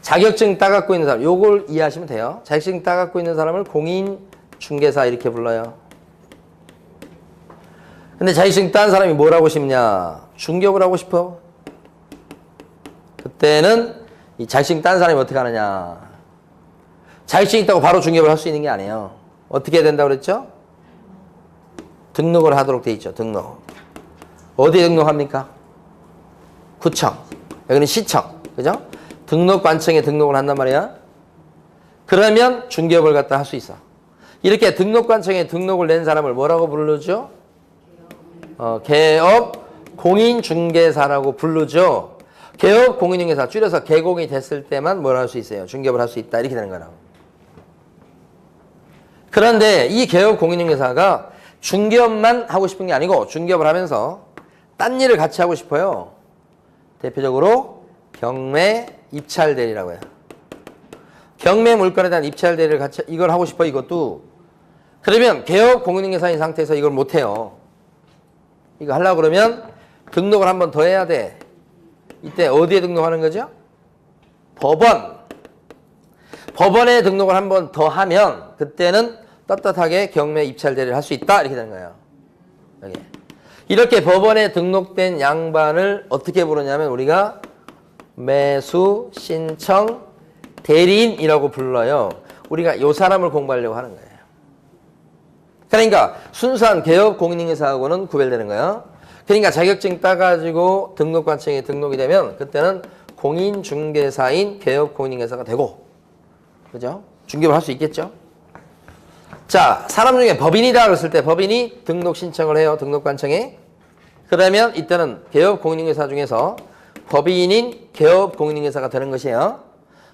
자격증 따갖고 있는 사람, 요걸 이해하시면 돼요. 자격증 따갖고 있는 사람을 공인중개사 이렇게 불러요. 근데 자격증 딴 사람이 뭘 하고 싶냐? 중개업을 하고 싶어. 그때는 이 자격증 딴 사람이 어떻게 하느냐? 자격증 있다고 바로 중개업을 할 수 있는 게 아니에요. 어떻게 해야 된다고 그랬죠? 등록을 하도록 돼 있죠. 등록. 어디에 등록합니까? 구청. 여기는 시청. 그죠? 등록관청에 등록을 한단 말이야. 그러면 중개업을 갖다 할 수 있어. 이렇게 등록관청에 등록을 낸 사람을 뭐라고 부르죠? 개업 공인중개사라고 부르죠. 개업 공인중개사 줄여서 개공이 됐을 때만 뭘 할 수 있어요? 중개업을 할 수 있다. 이렇게 되는 거라고. 그런데 이 개업 공인중개사가 중개업만 하고 싶은 게 아니고 중개업을 하면서 딴 일을 같이 하고 싶어요. 대표적으로 경매 입찰 대리라고 해요. 경매 물건에 대한 입찰 대리를 같이 이걸 하고 싶어 이것도. 그러면 개업 공인중개사인 상태에서 이걸 못 해요. 이거 하려고 그러면 등록을 한 번 더 해야 돼. 이때 어디에 등록하는 거죠? 법원. 법원에 등록을 한 번 더 하면 그때는 떳떳하게 경매 입찰 대리를 할 수 있다. 이렇게 되는 거예요. 여기. 이렇게 법원에 등록된 양반을 어떻게 부르냐면 우리가 매수 신청 대리인이라고 불러요. 우리가 이 사람을 공부하려고 하는 거예요. 그러니까 순수한 개업 공인중개사하고는 구별되는 거예요. 그러니까 자격증 따가지고 등록관청에 등록이 되면 그때는 공인중개사인 개업 공인중개사가 되고, 그죠? 중개업을 할 수 있겠죠? 자, 사람 중에 법인이다 그랬을 때 법인이 등록 신청을 해요. 등록관청에. 그러면 이때는 개업 공인중개사 중에서 법인인 개업 공인중개사가 되는 것이에요.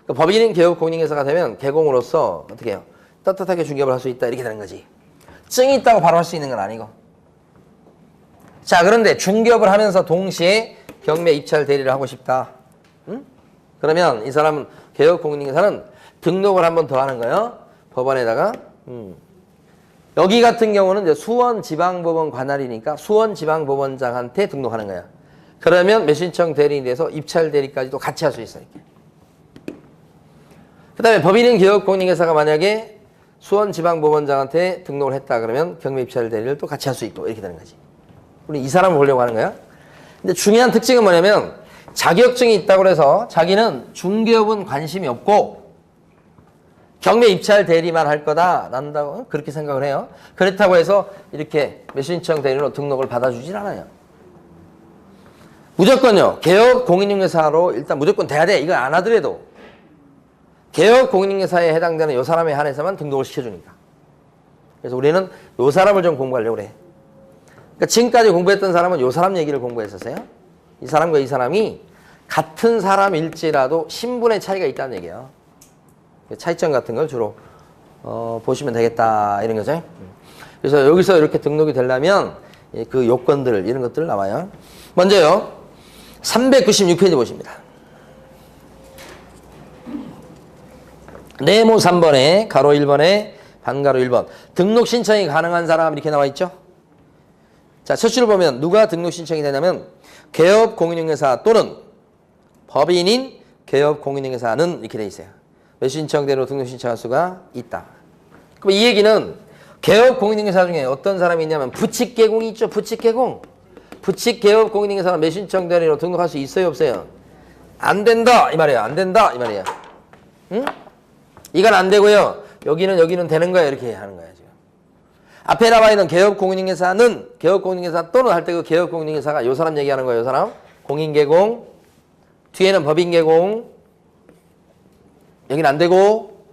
법인인 개업 공인중개사가 되면 개공으로서 어떻게 해요? 떳떳하게 중개업을 할 수 있다. 이렇게 되는 거지. 증이 있다고 바로 할 수 있는 건 아니고. 자, 그런데 중개업을 하면서 동시에 경매 입찰 대리를 하고 싶다. 응? 그러면 이 사람은 개업 공인중개사는 등록을 한 번 더 하는 거예요. 법원에다가. 여기 같은 경우는 이제 수원지방법원 관할이니까 수원지방법원장한테 등록하는 거야. 그러면 매수신청 대리인에 대해서 입찰 대리까지도 같이 할 수 있어. 이렇게. 그 다음에 법인인 개업 공인중개사가 만약에 수원지방법원장한테 등록을 했다 그러면 경매 입찰 대리를 또 같이 할 수 있고 이렇게 되는 거지. 우리 이 사람을 보려고 하는 거야. 근데 중요한 특징은 뭐냐면 자격증이 있다고 해서 자기는 중개업은 관심이 없고 경매 입찰 대리만 할 거다 난다고 그렇게 생각을 해요. 그렇다고 해서 이렇게 매수신청 대리로 등록을 받아주질 않아요. 무조건요. 개업 공인중개사로 일단 무조건 돼야 돼. 이걸 안 하더라도 개업 공인중개사에 해당되는 이 사람에 한해서만 등록을 시켜주니까. 그래서 우리는 이 사람을 좀 공부하려고 그래. 그러니까 지금까지 공부했던 사람은 이 사람 얘기를 공부했었어요. 이 사람과 이 사람이 같은 사람일지라도 신분의 차이가 있다는 얘기예요. 차이점 같은 걸 주로 보시면 되겠다 이런 거죠. 그래서 여기서 이렇게 등록이 되려면 그 요건들 이런 것들 나와요. 먼저요. 396페이지 보십니다. 네모 3번에 가로 1번에 반가로 1번 등록 신청이 가능한 사람 이렇게 나와 있죠. 자, 첫 줄을 보면 누가 등록 신청이 되냐면 개업 공인중개사 또는 법인인 개업 공인중개사는 이렇게 돼 있어요. 매수신청대로 등록 신청할 수가 있다. 그럼 이 얘기는 개업 공인중개사 중에 어떤 사람이 있냐면 부칙개공이 있죠. 부칙개공. 부칙개업 공인중개사가 매수신청대로 등록할 수 있어요, 없어요? 안 된다 이 말이에요. 안 된다 이 말이에요. 응? 이건 안 되고요. 여기는 되는 거예요. 이렇게 하는 거예요. 지금. 앞에 나와 있는 개업 공인중개사는 개업 공인중개사 또는 할 때 그 개업 공인중개사가 요 사람 얘기하는 거예요. 요 사람 공인개공. 뒤에는 법인개공. 여기는 안 되고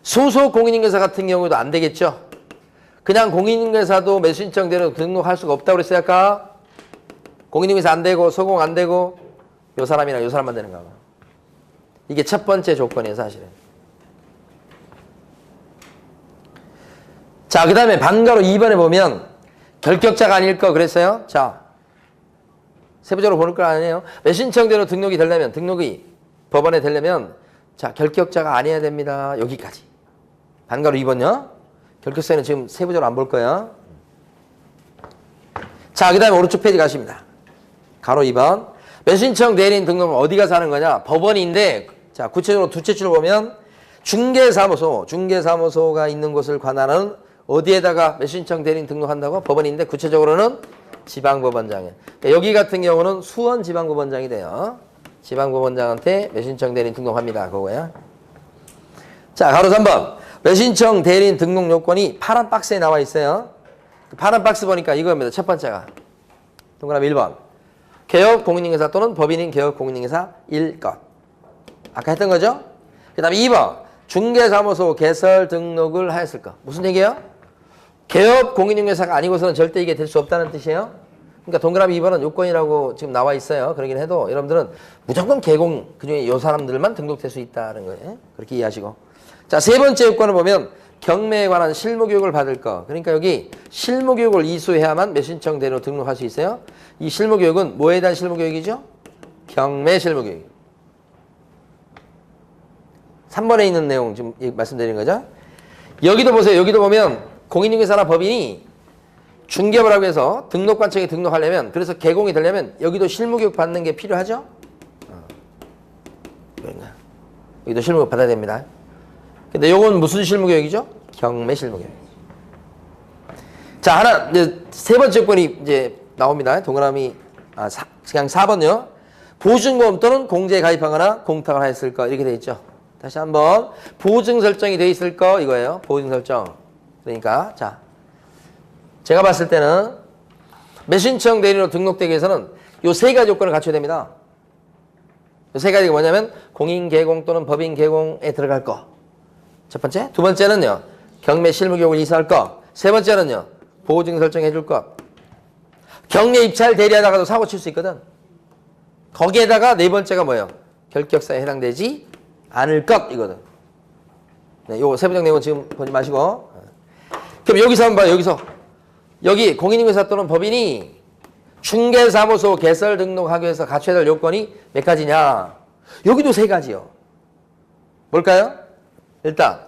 소속 공인중개사 같은 경우도 안 되겠죠. 그냥 공인중개사도 매수신청대로 등록할 수가 없다고 그랬어요. 아까 공인중개사 안 되고 소공 안 되고 요 사람이랑 요 사람만 되는 거야. 이게 첫 번째 조건이에요. 사실은. 자, 그 다음에 반가로 2번에 보면 결격자가 아닐 거 그랬어요. 자, 세부적으로 보는 거 아니에요. 매신청대로 등록이 되려면, 등록이 법원에 되려면, 자, 결격자가 아니어야 됩니다. 여기까지. 반가로 2번요. 결격사에는 지금 세부적으로 안 볼 거야. 자, 그 다음에 오른쪽 페이지 가십니다. 가로 2번. 매신청 대리인 등록은 어디 가서 하는 거냐? 법원인데, 자, 구체적으로 두째 줄을 보면 중개사무소가 있는 곳을 관할하는 어디에다가 매신청 대리인 등록한다고? 법원인데 구체적으로는 지방법원장에. 그러니까 여기 같은 경우는 수원 지방법원장이 돼요. 지방법원장한테 매신청 대리인 등록합니다. 그거야. 자, 가로 3번. 매신청 대리인 등록 요건이 파란 박스에 나와 있어요. 파란 박스 보니까 이겁니다. 첫 번째가. 동그라미 1번. 개업 공인중개사 또는 법인인 개업 공인중개사일 것. 아까 했던 거죠? 그 다음에 2번. 중개사무소 개설 등록을 하였을 것. 무슨 얘기예요? 개업 공인중개사가 아니고서는 절대 이게 될 수 없다는 뜻이에요. 그러니까 동그라미 2번은 요건이라고 지금 나와 있어요. 그러긴 해도 여러분들은 무조건 개공, 그중에 요 사람들만 등록될 수 있다는 거예요. 그렇게 이해하시고. 자, 세 번째 요건을 보면 경매에 관한 실무교육을 받을 거. 그러니까 여기 실무교육을 이수해야만 매신청 대로 등록할 수 있어요. 이 실무교육은 뭐에 대한 실무교육이죠? 경매 실무교육. 3번에 있는 내용 지금 말씀드리는 거죠. 여기도 보세요. 여기도 보면 공인중개사나 법인이 중개업을 하고 해서 등록관청에 등록하려면, 그래서 개공이 되려면 여기도 실무교육 받는 게 필요하죠? 여기도 실무교육 받아야 됩니다. 근데 요건 무슨 실무교육이죠? 경매 실무교육. 자, 하나, 이제 세 번째 요건이 이제 나옵니다. 동그라미, 그냥 4번요. 보증보험 또는 공제에 가입하거나 공탁을 하였을 거, 이렇게 돼 있죠. 다시 한번. 보증 설정이 돼 있을 거, 이거예요. 보증 설정. 그러니까, 자. 제가 봤을 때는 매신청 대리인으로 등록되기 위해서는 요 세 가지 요건을 갖춰야 됩니다. 요 세 가지가 뭐냐면 공인 개공 또는 법인 개공에 들어갈 거. 첫 번째. 두 번째는요. 경매 실무교육을 이수할 거. 세 번째는요. 보증 설정해 줄 것. 경매 입찰 대리하다가도 사고 칠 수 있거든. 거기에다가 네 번째가 뭐예요? 결격사에 해당되지 않을 것 이거든. 네, 요 세부적 내용은 지금 보지 마시고. 그럼 여기서 한번 봐요. 여기 공인중개사 또는 법인이 중개사무소 개설 등록하기 위해서 갖춰야 될 요건이 몇 가지냐? 여기도 세 가지요. 뭘까요? 일단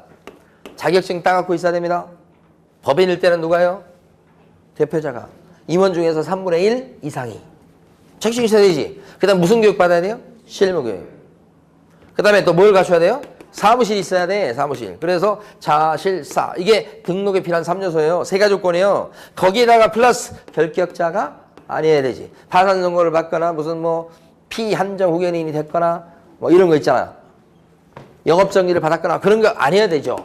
자격증 따갖고 있어야 됩니다. 법인일 때는 누가요? 대표자가. 임원 중에서 3분의 1 이상이. 자격증 있어야 되지. 그 다음 무슨 교육 받아야 돼요? 실무교육. 그 다음에 또 뭘 갖춰야 돼요? 사무실 있어야 돼. 사무실. 그래서 자실사. 이게 등록에 필요한 3요소예요. 세 가지 요건이에요. 거기에다가 플러스 결격자가 아니어야 되지. 파산 선고를 받거나 무슨 뭐 피한정 후견인이 됐거나 뭐 이런 거 있잖아. 영업정지를 받았거나 그런 거 아니어야 되죠.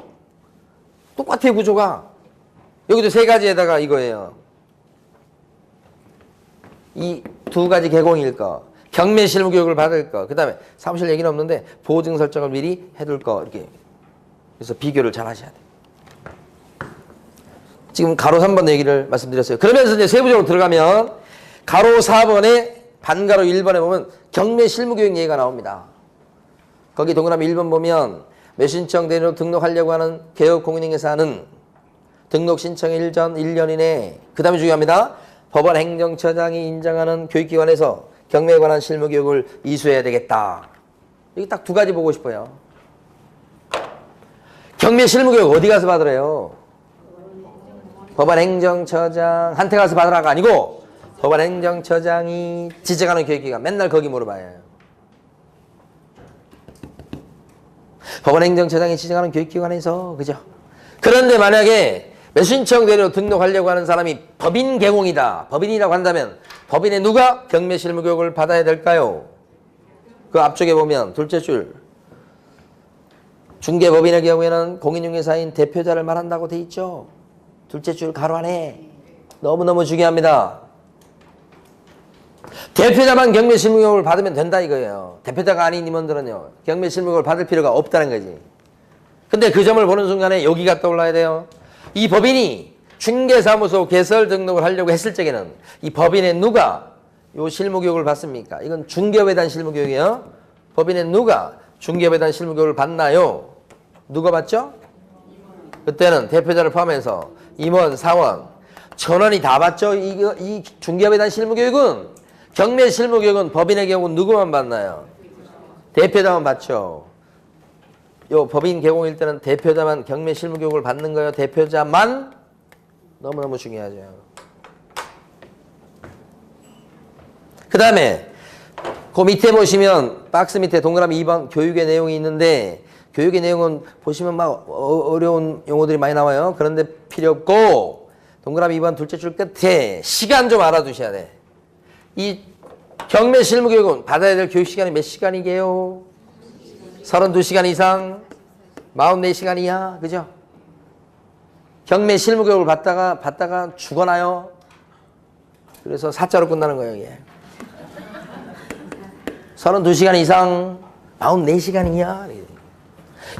똑같아요. 구조가. 여기도 세 가지에다가 이거예요. 이 두 가지 개공일 거. 경매 실무 교육을 받을 거. 그 다음에 사무실 얘기는 없는데 보증 설정을 미리 해둘 거. 이렇게. 그래서 비교를 잘 하셔야 돼요. 지금 가로 3번 얘기를 말씀드렸어요. 그러면서 이제 세부적으로 들어가면 가로 4번에 반가로 1번에 보면 경매 실무 교육 얘기가 나옵니다. 거기 동그라미 1번 보면 매신청 대리로 등록하려고 하는 개업 공인중개사는 등록 신청 일전 1년 이내. 그 다음에 중요합니다. 법원 행정처장이 인정하는 교육기관에서 경매에 관한 실무교육을 이수해야 되겠다. 여기 딱 두 가지 보고 싶어요. 경매 실무교육 어디 가서 받으래요? 법원 행정처장한테 가서 받으라가 아니고 법원 행정처장이 지정하는 교육기관. 맨날 거기 물어봐요. 법원 행정처장이 지정하는 교육기관에서. 그죠? 그런데 만약에 매신청 대리로 등록하려고 하는 사람이 법인 개공이다. 법인이라고 한다면 법인의 누가 경매 실무 교육을 받아야 될까요? 그 앞쪽에 보면 둘째 줄 중개법인의 경우에는 공인중개사인 대표자를 말한다고 돼 있죠. 둘째 줄 가로 안에 너무너무 중요합니다. 대표자만 경매 실무 교육을 받으면 된다 이거예요. 대표자가 아닌 임원들은요. 경매 실무 교육을 받을 필요가 없다는 거지. 근데 그 점을 보는 순간에 여기가 떠올라야 돼요. 이 법인이 중개사무소 개설 등록을 하려고 했을 적에는 이 법인의 누가 요 실무교육을 받습니까? 이건 중개업에 대한 실무교육이에요. 법인의 누가 중개업에 대한 실무교육을 받나요? 누가 받죠? 그때는 대표자를 포함해서 임원, 사원, 전원이 다 받죠. 이 중개업에 대한 실무교육은 경매 실무교육은 법인의 경우 누구만 받나요? 대표자만 받죠. 요 법인 개공일 때는 대표자만 경매 실무교육을 받는 거예요. 대표자만 너무너무 중요하죠. 그 다음에 그 밑에 보시면 박스 밑에 동그라미 2번 교육의 내용이 있는데 교육의 내용은 보시면 막 어려운 용어들이 많이 나와요. 그런데 필요 없고 동그라미 2번 둘째 줄 끝에 시간 좀 알아두셔야 돼. 이 경매 실무교육은 받아야 될 교육시간이 몇 시간이게요? 32시간 이상 44시간 이하. 그죠? 경매 실무교육을 받다가 죽어나요. 그래서 사자로 끝나는 거예요. 이게. 32시간 이상 44시간 이하.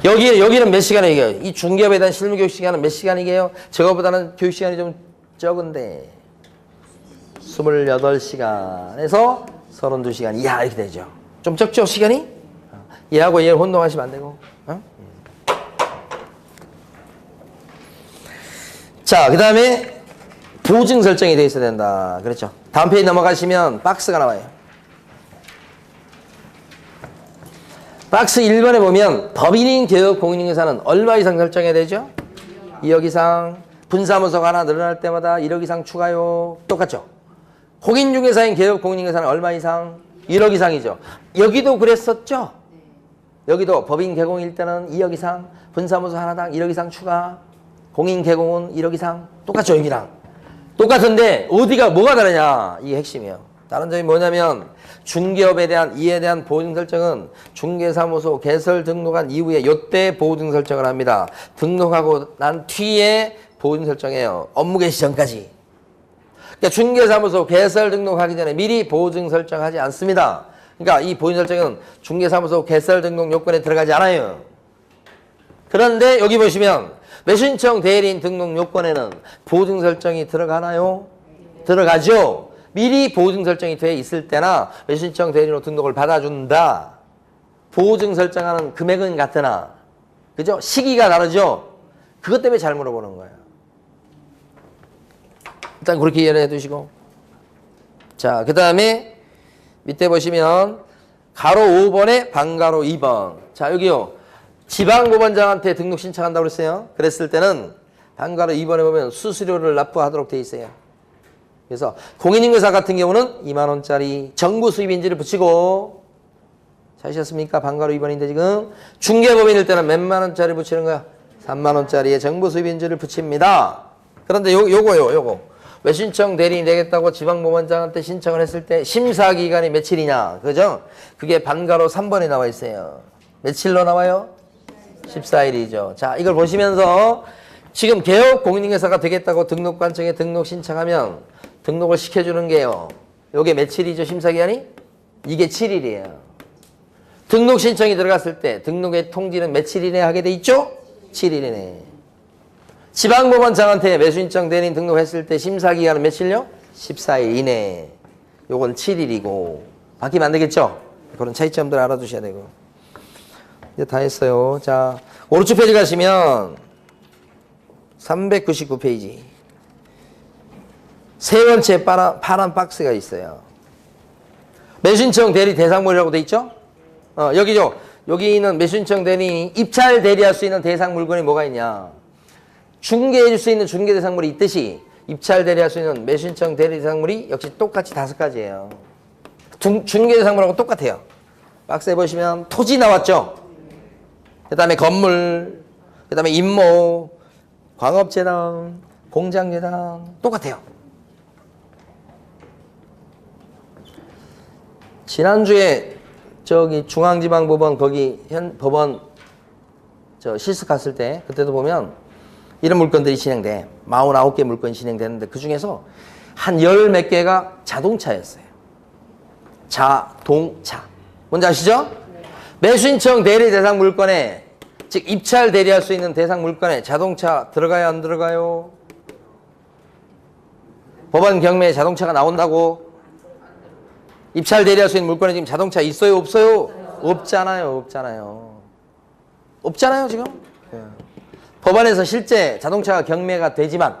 여기는 몇 시간이게요? 이 중개업에 대한 실무교육 시간은 몇 시간이게요? 저거보다는 교육 시간이 좀 적은데 28시간에서 32시간 이하 이렇게 되죠. 좀 적죠 시간이? 얘하고 얘를 혼동하시면 안 되고. 어? 자, 그 다음에 보증 설정이 되어 있어야 된다. 그렇죠. 다음 페이지 넘어가시면 박스가 나와요. 박스 1번에 보면 법인인 개업 공인중개사는 얼마 이상 설정해야 되죠? 2억 이상. 분사무소가 하나 늘어날 때마다 1억 이상 추가요. 똑같죠? 공인중개사인 개업 공인중개사는 얼마 이상? 1억 이상이죠. 여기도 그랬었죠? 여기도 법인 개공일 때는 2억 이상, 분사무소 하나당 1억 이상 추가, 공인 개공은 1억 이상. 똑같죠, 여기랑. 똑같은데 어디가 뭐가 다르냐? 이게 핵심이에요. 다른 점이 뭐냐면 중개업에 대한 이에 대한 보증 설정은 중개사무소 개설 등록한 이후에 요때 보증 설정을 합니다. 등록하고 난 뒤에 보증 설정해요. 업무 개시 전까지. 그러니까 중개사무소 개설 등록하기 전에 미리 보증 설정하지 않습니다. 그러니까 이 보증 설정은 중개사무소 개설 등록 요건에 들어가지 않아요. 그런데 여기 보시면 매수신청 대리인 등록 요건에는 보증 설정이 들어가나요? 들어가죠. 미리 보증 설정이 돼 있을 때나 매수신청 대리인으로 등록을 받아준다. 보증 설정하는 금액은 같으나 그죠? 시기가 다르죠? 그것 때문에 잘 물어보는 거예요. 일단 그렇게 이해를 해두시고. 자, 그 다음에 밑에 보시면 가로 5번에 반가로 2번. 자, 여기요. 지방법원장한테 등록 신청한다고 그랬어요. 그랬을 때는 반가로 2번에 보면 수수료를 납부하도록 돼 있어요. 그래서 공인중개사 같은 경우는 2만 원짜리 정부 수입인지를 붙이고 찾으셨습니까? 반가로 2번인데 지금 중개법인일 때는 몇만 원짜리 붙이는 거야? 3만 원짜리의 정부 수입인지를 붙입니다. 그런데 요거 외신청 대리인이 되겠다고 지방법원장한테 신청을 했을 때 심사기간이 며칠이냐? 그죠? 그게 반가로 3번에 나와 있어요. 며칠로 나와요? 14일이죠. 자, 이걸 보시면서 지금 개업 공인중개사가 되겠다고 등록관청에 등록 신청하면 등록을 시켜주는 게요. 요게 며칠이죠, 심사기간이? 이게 7일이에요. 등록 신청이 들어갔을 때 등록의 통지는 며칠 이내에 하게 돼 있죠? 7일 이내. 지방법원장한테 매수신청 대리인 등록했을 때 심사기간은 며칠요? 14일 이내. 요건 7일이고 바뀌면 안 되겠죠? 그런 차이점들 알아두셔야 되고. 이제 다 했어요. 자, 오른쪽 페이지 가시면 399페이지. 세 번째 파란 박스가 있어요. 매수신청 대리 대상물이라고 돼 있죠? 여기죠. 여기는 매수신청 대리인이 입찰 대리할 수 있는 대상 물건이 뭐가 있냐? 중개해 줄 수 있는 중개 대상물이 있듯이 입찰 대리할 수 있는 매수신청 대리 대상물이 역시 똑같이 5가지예요. 중개 대상물하고 똑같아요. 박스에 보시면 토지 나왔죠? 그 다음에 건물, 그 다음에 임모, 광업재단, 공장재단 똑같아요. 지난주에 저기 중앙지방법원 거기 현 법원 저 실습 갔을 때 그때도 보면 이런 물건들이 진행돼. 49개 물건이 진행되는데 그중에서 한 10몇 개가 자동차였어요. 자동차. 뭔지 아시죠? 네. 매수신청 대리 대상 물건에 즉 입찰 대리할 수 있는 대상 물건에 자동차 들어가요 안 들어가요? 법원 경매에 자동차가 나온다고? 입찰 대리할 수 있는 물건에 지금 자동차 있어요 없어요? 없잖아요. 없잖아요 지금? 네. 법원에서 실제 자동차가 경매가 되지만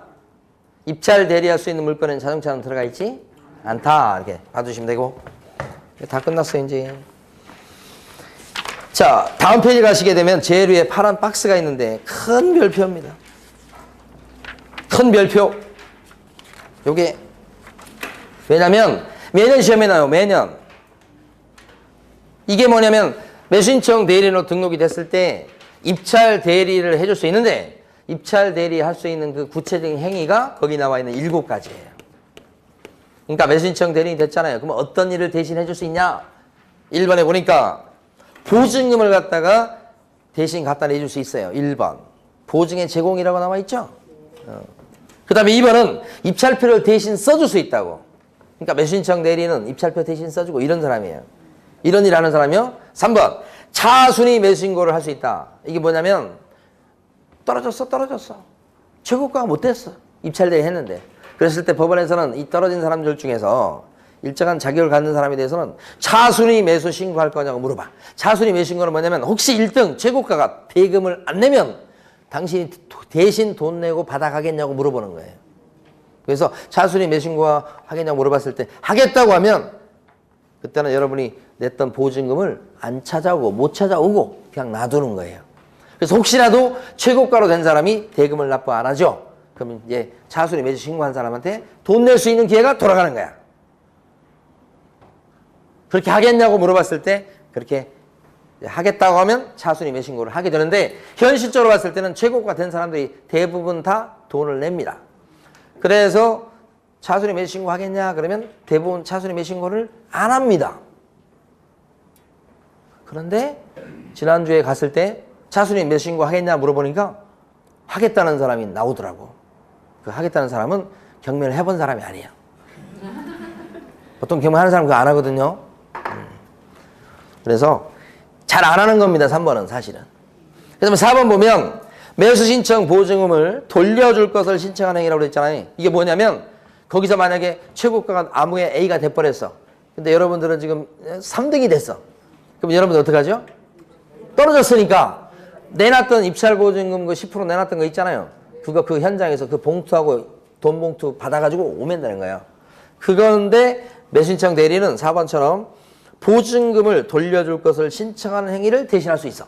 입찰 대리할 수 있는 물건은 자동차는 들어가 있지 않다. 이렇게 봐주시면 되고. 다 끝났어요, 이제. 자, 다음 페이지 가시게 되면 제일 위에 파란 박스가 있는데 큰 별표입니다. 큰 별표. 요게 왜냐면 매년 시험에 나와요. 매년. 이게 뭐냐면 매수신청 대리인으로 등록이 됐을 때 입찰 대리를 해줄 수 있는데 입찰 대리 할 수 있는 그 구체적인 행위가 거기 나와 있는 7가지예요. 그러니까 매수신청 대리인이 됐잖아요. 그럼 어떤 일을 대신 해줄 수 있냐? 1번에 보니까 보증금을 갖다가 대신 갖다 내줄 수 있어요. 1번. 보증의 제공이라고 나와 있죠? 그 다음에 2번은 입찰표를 대신 써줄 수 있다고. 그러니까 매수신청 대리는 입찰표 대신 써주고 이런 사람이에요. 이런 일 하는 사람이요. 3번. 차순위 매수신고를 할 수 있다. 이게 뭐냐면 떨어졌어. 최고가가 못 됐어. 입찰 대리 했는데. 그랬을 때 법원에서는 이 떨어진 사람들 중에서 일정한 자격을 갖는 사람에 대해서는 차순위 매수 신고할 거냐고 물어봐. 차순위 매수 신고는 뭐냐면 혹시 1등 최고가가 대금을 안 내면 당신이 대신 돈 내고 받아가겠냐고 물어보는 거예요. 그래서 차순위 매수 신고 하겠냐고 물어봤을 때 하겠다고 하면 그때는 여러분이 냈던 보증금을 안 찾아오고 못 찾아오고 그냥 놔두는 거예요. 그래서 혹시라도 최고가로 된 사람이 대금을 납부 안 하죠. 그러면 이제 차순위 매수 신고한 사람한테 돈 낼 수 있는 기회가 돌아가는 거야. 그렇게 하겠냐고 물어봤을 때 그렇게 하겠다고 하면 차순위 매수 신고를 하게 되는데 현실적으로 봤을 때는 최고가 된 사람들이 대부분 다 돈을 냅니다. 그래서 차순위 매수 신고 하겠냐 그러면 대부분 차순위 매수 신고를 안 합니다. 그런데 지난주에 갔을 때 차순위 매수 신고 하겠냐 물어보니까 하겠다는 사람이 나오더라고. 그 하겠다는 사람은 경매를 해본 사람이 아니에요. 보통 경매하는 사람 그거 안 하거든요. 그래서 잘 안 하는 겁니다. 3번은 사실은. 그래서 4번 보면 매수 신청 보증금을 돌려줄 것을 신청하는 행위라고 그랬잖아요. 이게 뭐냐면 거기서 만약에 최고가가 아무에 A가 돼버렸어. 근데 여러분들은 지금 3등이 됐어. 그럼 여러분들 어떡하죠? 떨어졌으니까 내놨던 입찰 보증금 그 10% 내놨던 거 있잖아요. 그거 그 현장에서 그 봉투하고 돈 봉투 받아가지고 오면 되는 거예요. 그건데 매수신청 대리는 4번처럼 보증금을 돌려줄 것을 신청하는 행위를 대신할 수 있어.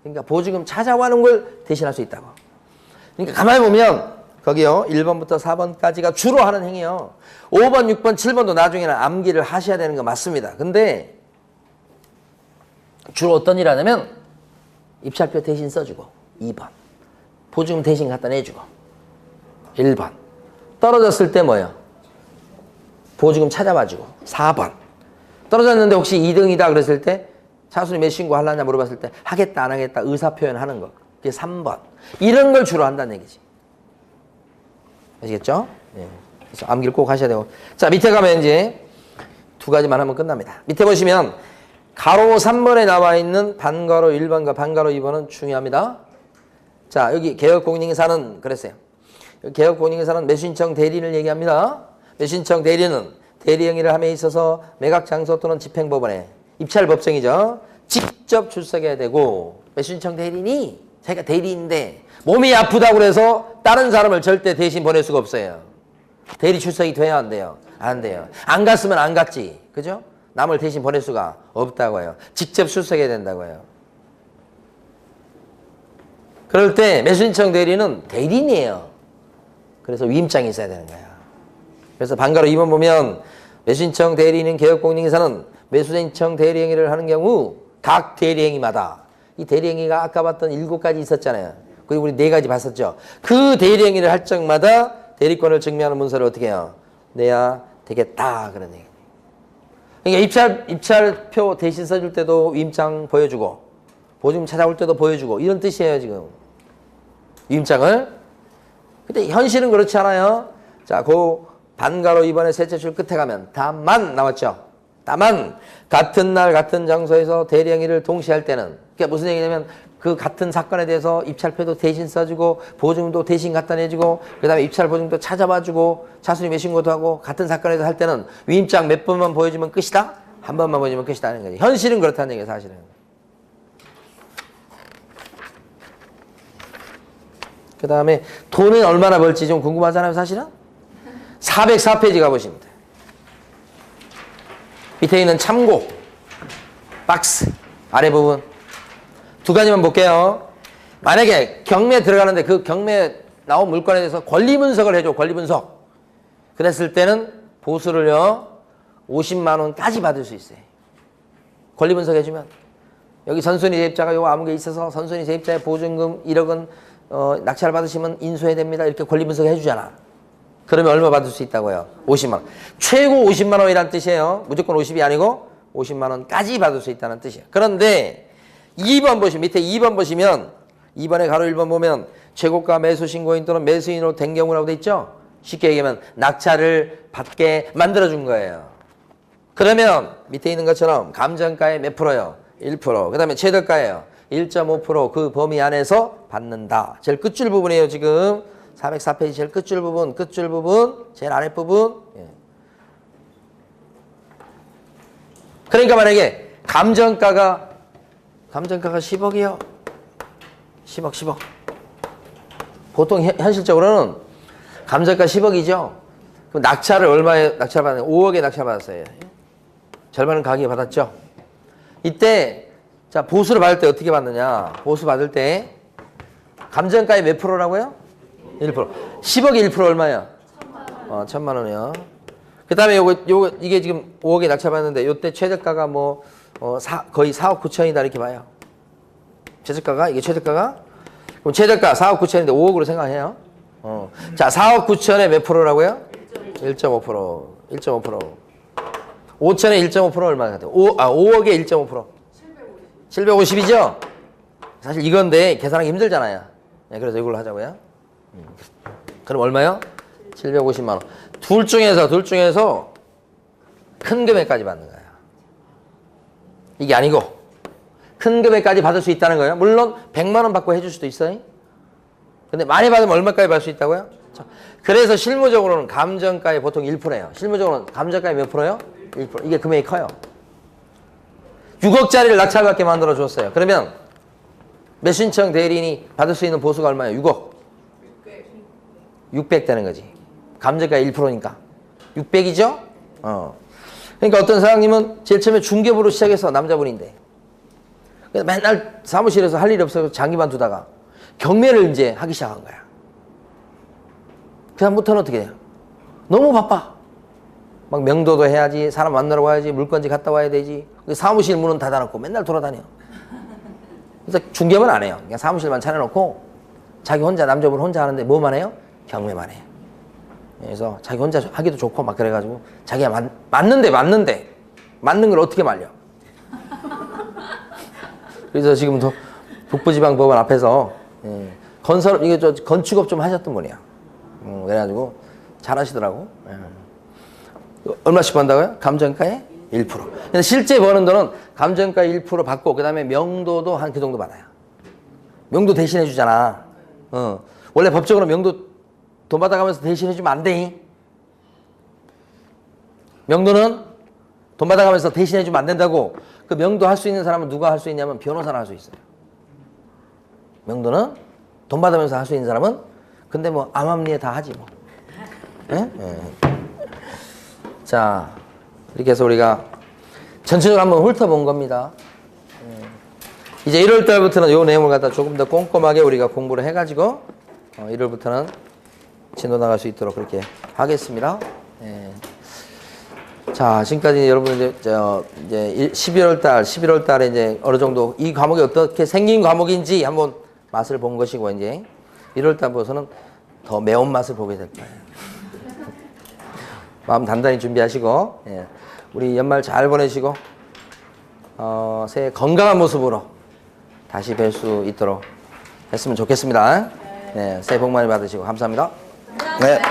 그러니까 보증금 찾아와는 걸 대신할 수 있다고. 그러니까 가만히 보면 거기요 1번부터 4번까지가 주로 하는 행위요. 5번, 6번, 7번도 나중에는 암기를 하셔야 되는 거 맞습니다. 근데 주로 어떤 일 하냐면 입찰표 대신 써주고 2번 보증금 대신 갖다 내주고 1번 떨어졌을 때 뭐예요? 보증금 찾아봐주고 4번 떨어졌는데 혹시 2등이다 그랬을 때 차순위 매수 신고 하려냐 물어봤을 때 하겠다 안 하겠다 의사표현하는 거 그게 3번 이런 걸 주로 한다는 얘기지. 아시겠죠? 네. 그래서 암기를 꼭 하셔야 되고 자 밑에 가면 이제 2가지만 하면 끝납니다. 밑에 보시면 가로 3번에 나와 있는 반가로 1번과 반가로 2번은 중요합니다. 자 여기 개업공인인사는 그랬어요. 개업공인인사는 매수신청 대리인을 얘기합니다. 매수신청 대리는 대리 행위를 함에 있어서 매각장소 또는 집행법원에 입찰법정이죠. 직접 출석해야 되고 매수신청 대리인이 자기가 대리인데 몸이 아프다고 그래서 다른 사람을 절대 대신 보낼 수가 없어요. 대리 출석이 돼야 안 돼요. 안 돼요. 안 갔으면 안 갔지. 그죠? 남을 대신 보낼 수가 없다고 해요. 직접 출석해야 된다고 해요. 그럴 때 매수신청 대리는 대리인이에요. 그래서 위임장이 있어야 되는 거야. 그래서 반가로 2번 보면 매수신청 대리인인 개업공인인사는 매수신청 대리행위를 하는 경우 각 대리행위마다 이 대리행위가 아까 봤던 7가지 있었잖아요. 그리고 우리 4가지 봤었죠. 그 대리행위를 할 적마다 대리권을 증명하는 문서를 어떻게 해요? 내야 되겠다 그런 얘기. 그러니까 입찰표 대신 써줄 때도 위임장 보여주고 보증금 찾아올 때도 보여주고 이런 뜻이에요 지금. 위임장을. 근데 현실은 그렇지 않아요. 자, 그 반가로 이번에 셋째 줄 끝에 가면 다만 나왔죠. 다만 같은 날 같은 장소에서 대리행위를 동시에 할 때는 그게 무슨 얘기냐면 그 같은 사건에 대해서 입찰표도 대신 써주고 보증금도 대신 갖다 내주고 그 다음에 입찰 보증금도 찾아봐주고 차순위 매신고도 하고 같은 사건에서 할 때는 위임장 몇 번만 보여주면 끝이다? 한 번만 보여주면 끝이다 하는 거지. 현실은 그렇다는 얘기예요 사실은. 그 다음에 돈은 얼마나 벌지 좀 궁금하잖아요, 사실은? 404페이지 가보시면 돼요. 밑에 있는 참고, 박스, 아래 부분. 두 가지만 볼게요. 만약에 경매에 들어가는데 그 경매에 나온 물건에 대해서 권리 분석을 해줘, 권리 분석. 그랬을 때는 보수를요, 50만 원까지 받을 수 있어요. 권리 분석 해주면. 여기 선순위 세입자가 요 아무 게 있어서 선순위 세입자의 보증금 1억 원 낙찰 받으시면 인수해야 됩니다. 이렇게 권리 분석 해주잖아. 그러면 얼마 받을 수 있다고요? 50만 원. 최고 50만 원이란 뜻이에요. 무조건 50이 아니고 50만 원까지 받을 수 있다는 뜻이에요. 그런데 2번 보시면, 밑에 2번 보시면 2번에 가로 1번 보면 최고가 매수 신고인 또는 매수인으로 된 경우라고 돼 있죠? 쉽게 얘기하면 낙찰을 받게 만들어준 거예요. 그러면 밑에 있는 것처럼 감정가의 몇 프로요? 1%. 그 다음에 최저가예요. 1.5% 그 범위 안에서 받는다. 제일 끝줄 부분이에요, 지금. 404페이지 제일 끝줄 부분, 제일 아랫부분. 예. 그러니까 만약에 감정가가 10억이요. 10억. 보통 현실적으로는 감정가 10억이죠. 그럼 낙찰을 얼마에 낙찰 받았나요? 5억에 낙찰 받았어요. 절반은 가격에 받았죠. 이때 자 보수를 받을 때 어떻게 받느냐? 보수 받을 때 감정가의 몇 프로라고요? 1%. 10억에 1% 얼마야? 1,000만 원이요. 그 다음에 요거 이게 지금 5억에 낙찰 받았는데 요때 최저가가 뭐 거의 4억 9천이다 이렇게 봐요. 이게 최저가가 그럼 최저가 4억 9천인데 5억으로 생각해요. 자 4억 9천에 몇 프로라고요? 1.5%. 5천에 1.5% 얼마 같아요? 5억에 1.5%. 750이죠? 사실 이건데 계산하기 힘들잖아요. 네, 그래서 이걸로 하자고요. 그럼 얼마요? 750만 원. 둘 중에서 큰 금액까지 받는 거예요. 이게 아니고 큰 금액까지 받을 수 있다는 거예요. 물론 100만 원 받고 해줄 수도 있어요. 근데 많이 받으면 얼마까지 받을 수 있다고요? 그래서 실무적으로는 감정가의 보통 1%예요. 실무적으로는 감정가의 몇 프로요? 1%. 이게 금액이 커요. 6억짜리를 낙찰받게 만들어 줬어요. 그러면 매수신청 대리인이 받을 수 있는 보수가 얼마예요? 6억. 600 되는 거지. 감정가 1%니까. 600이죠? 그러니까 어떤 사장님은 제일 처음에 중개부로 시작해서 남자분인데 맨날 사무실에서 할 일이 없어서 장기만 두다가 경매를 이제 하기 시작한 거야. 그다음부터는 어떻게 돼요? 너무 바빠. 막 명도도 해야지, 사람 만나러 가야지, 물건지 갔다 와야 되지. 사무실 문은 닫아놓고 맨날 돌아다녀. 그래서 중개만 안 해요. 그냥 사무실만 차려놓고 자기 혼자, 남자분 혼자 하는데 뭐만 해요? 경매만 해요. 그래서 자기 혼자 하기도 좋고 막 그래가지고 자기가 맞는 걸 어떻게 말려? 그래서 지금도 북부지방법원 앞에서 건설 이게 저 건축업 좀 하셨던 분이야. 그래가지고 잘하시더라고. 얼마씩 번다고요? 감정가의 1%. 근데 실제 버는 돈은 감정가의 1% 받고 그다음에 명도도 한 그 정도 받아요. 명도 대신해 주잖아. 원래 법적으로 명도 돈 받아가면서 대신해 주면 안 돼. 명도는 돈 받아가면서 대신해 주면 안 된다고. 그 명도 할 수 있는 사람은 누가 할 수 있냐면 변호사는 할 수 있어요. 명도는 돈 받으면서 할 수 있는 사람은 근데 뭐 암암리에 다 하지 뭐. 예? 자 이렇게 해서 우리가 전체적으로 한번 훑어본 겁니다. 이제 1월 달부터는 이 내용을 갖다 조금 더 꼼꼼하게 우리가 공부를 해가지고 1월부터는 진도 나갈 수 있도록 그렇게 하겠습니다. 자, 지금까지 여러분 이제 11월 달에 이제 어느 정도 이 과목이 어떻게 생긴 과목인지 한번 맛을 본 것이고 이제 1월 달부터는 더 매운 맛을 보게 될 거예요. 마음 단단히 준비하시고 우리 연말 잘 보내시고 새해 건강한 모습으로 다시 뵐 수 있도록 했으면 좋겠습니다. 네, 새해 복 많이 받으시고 감사합니다. 네.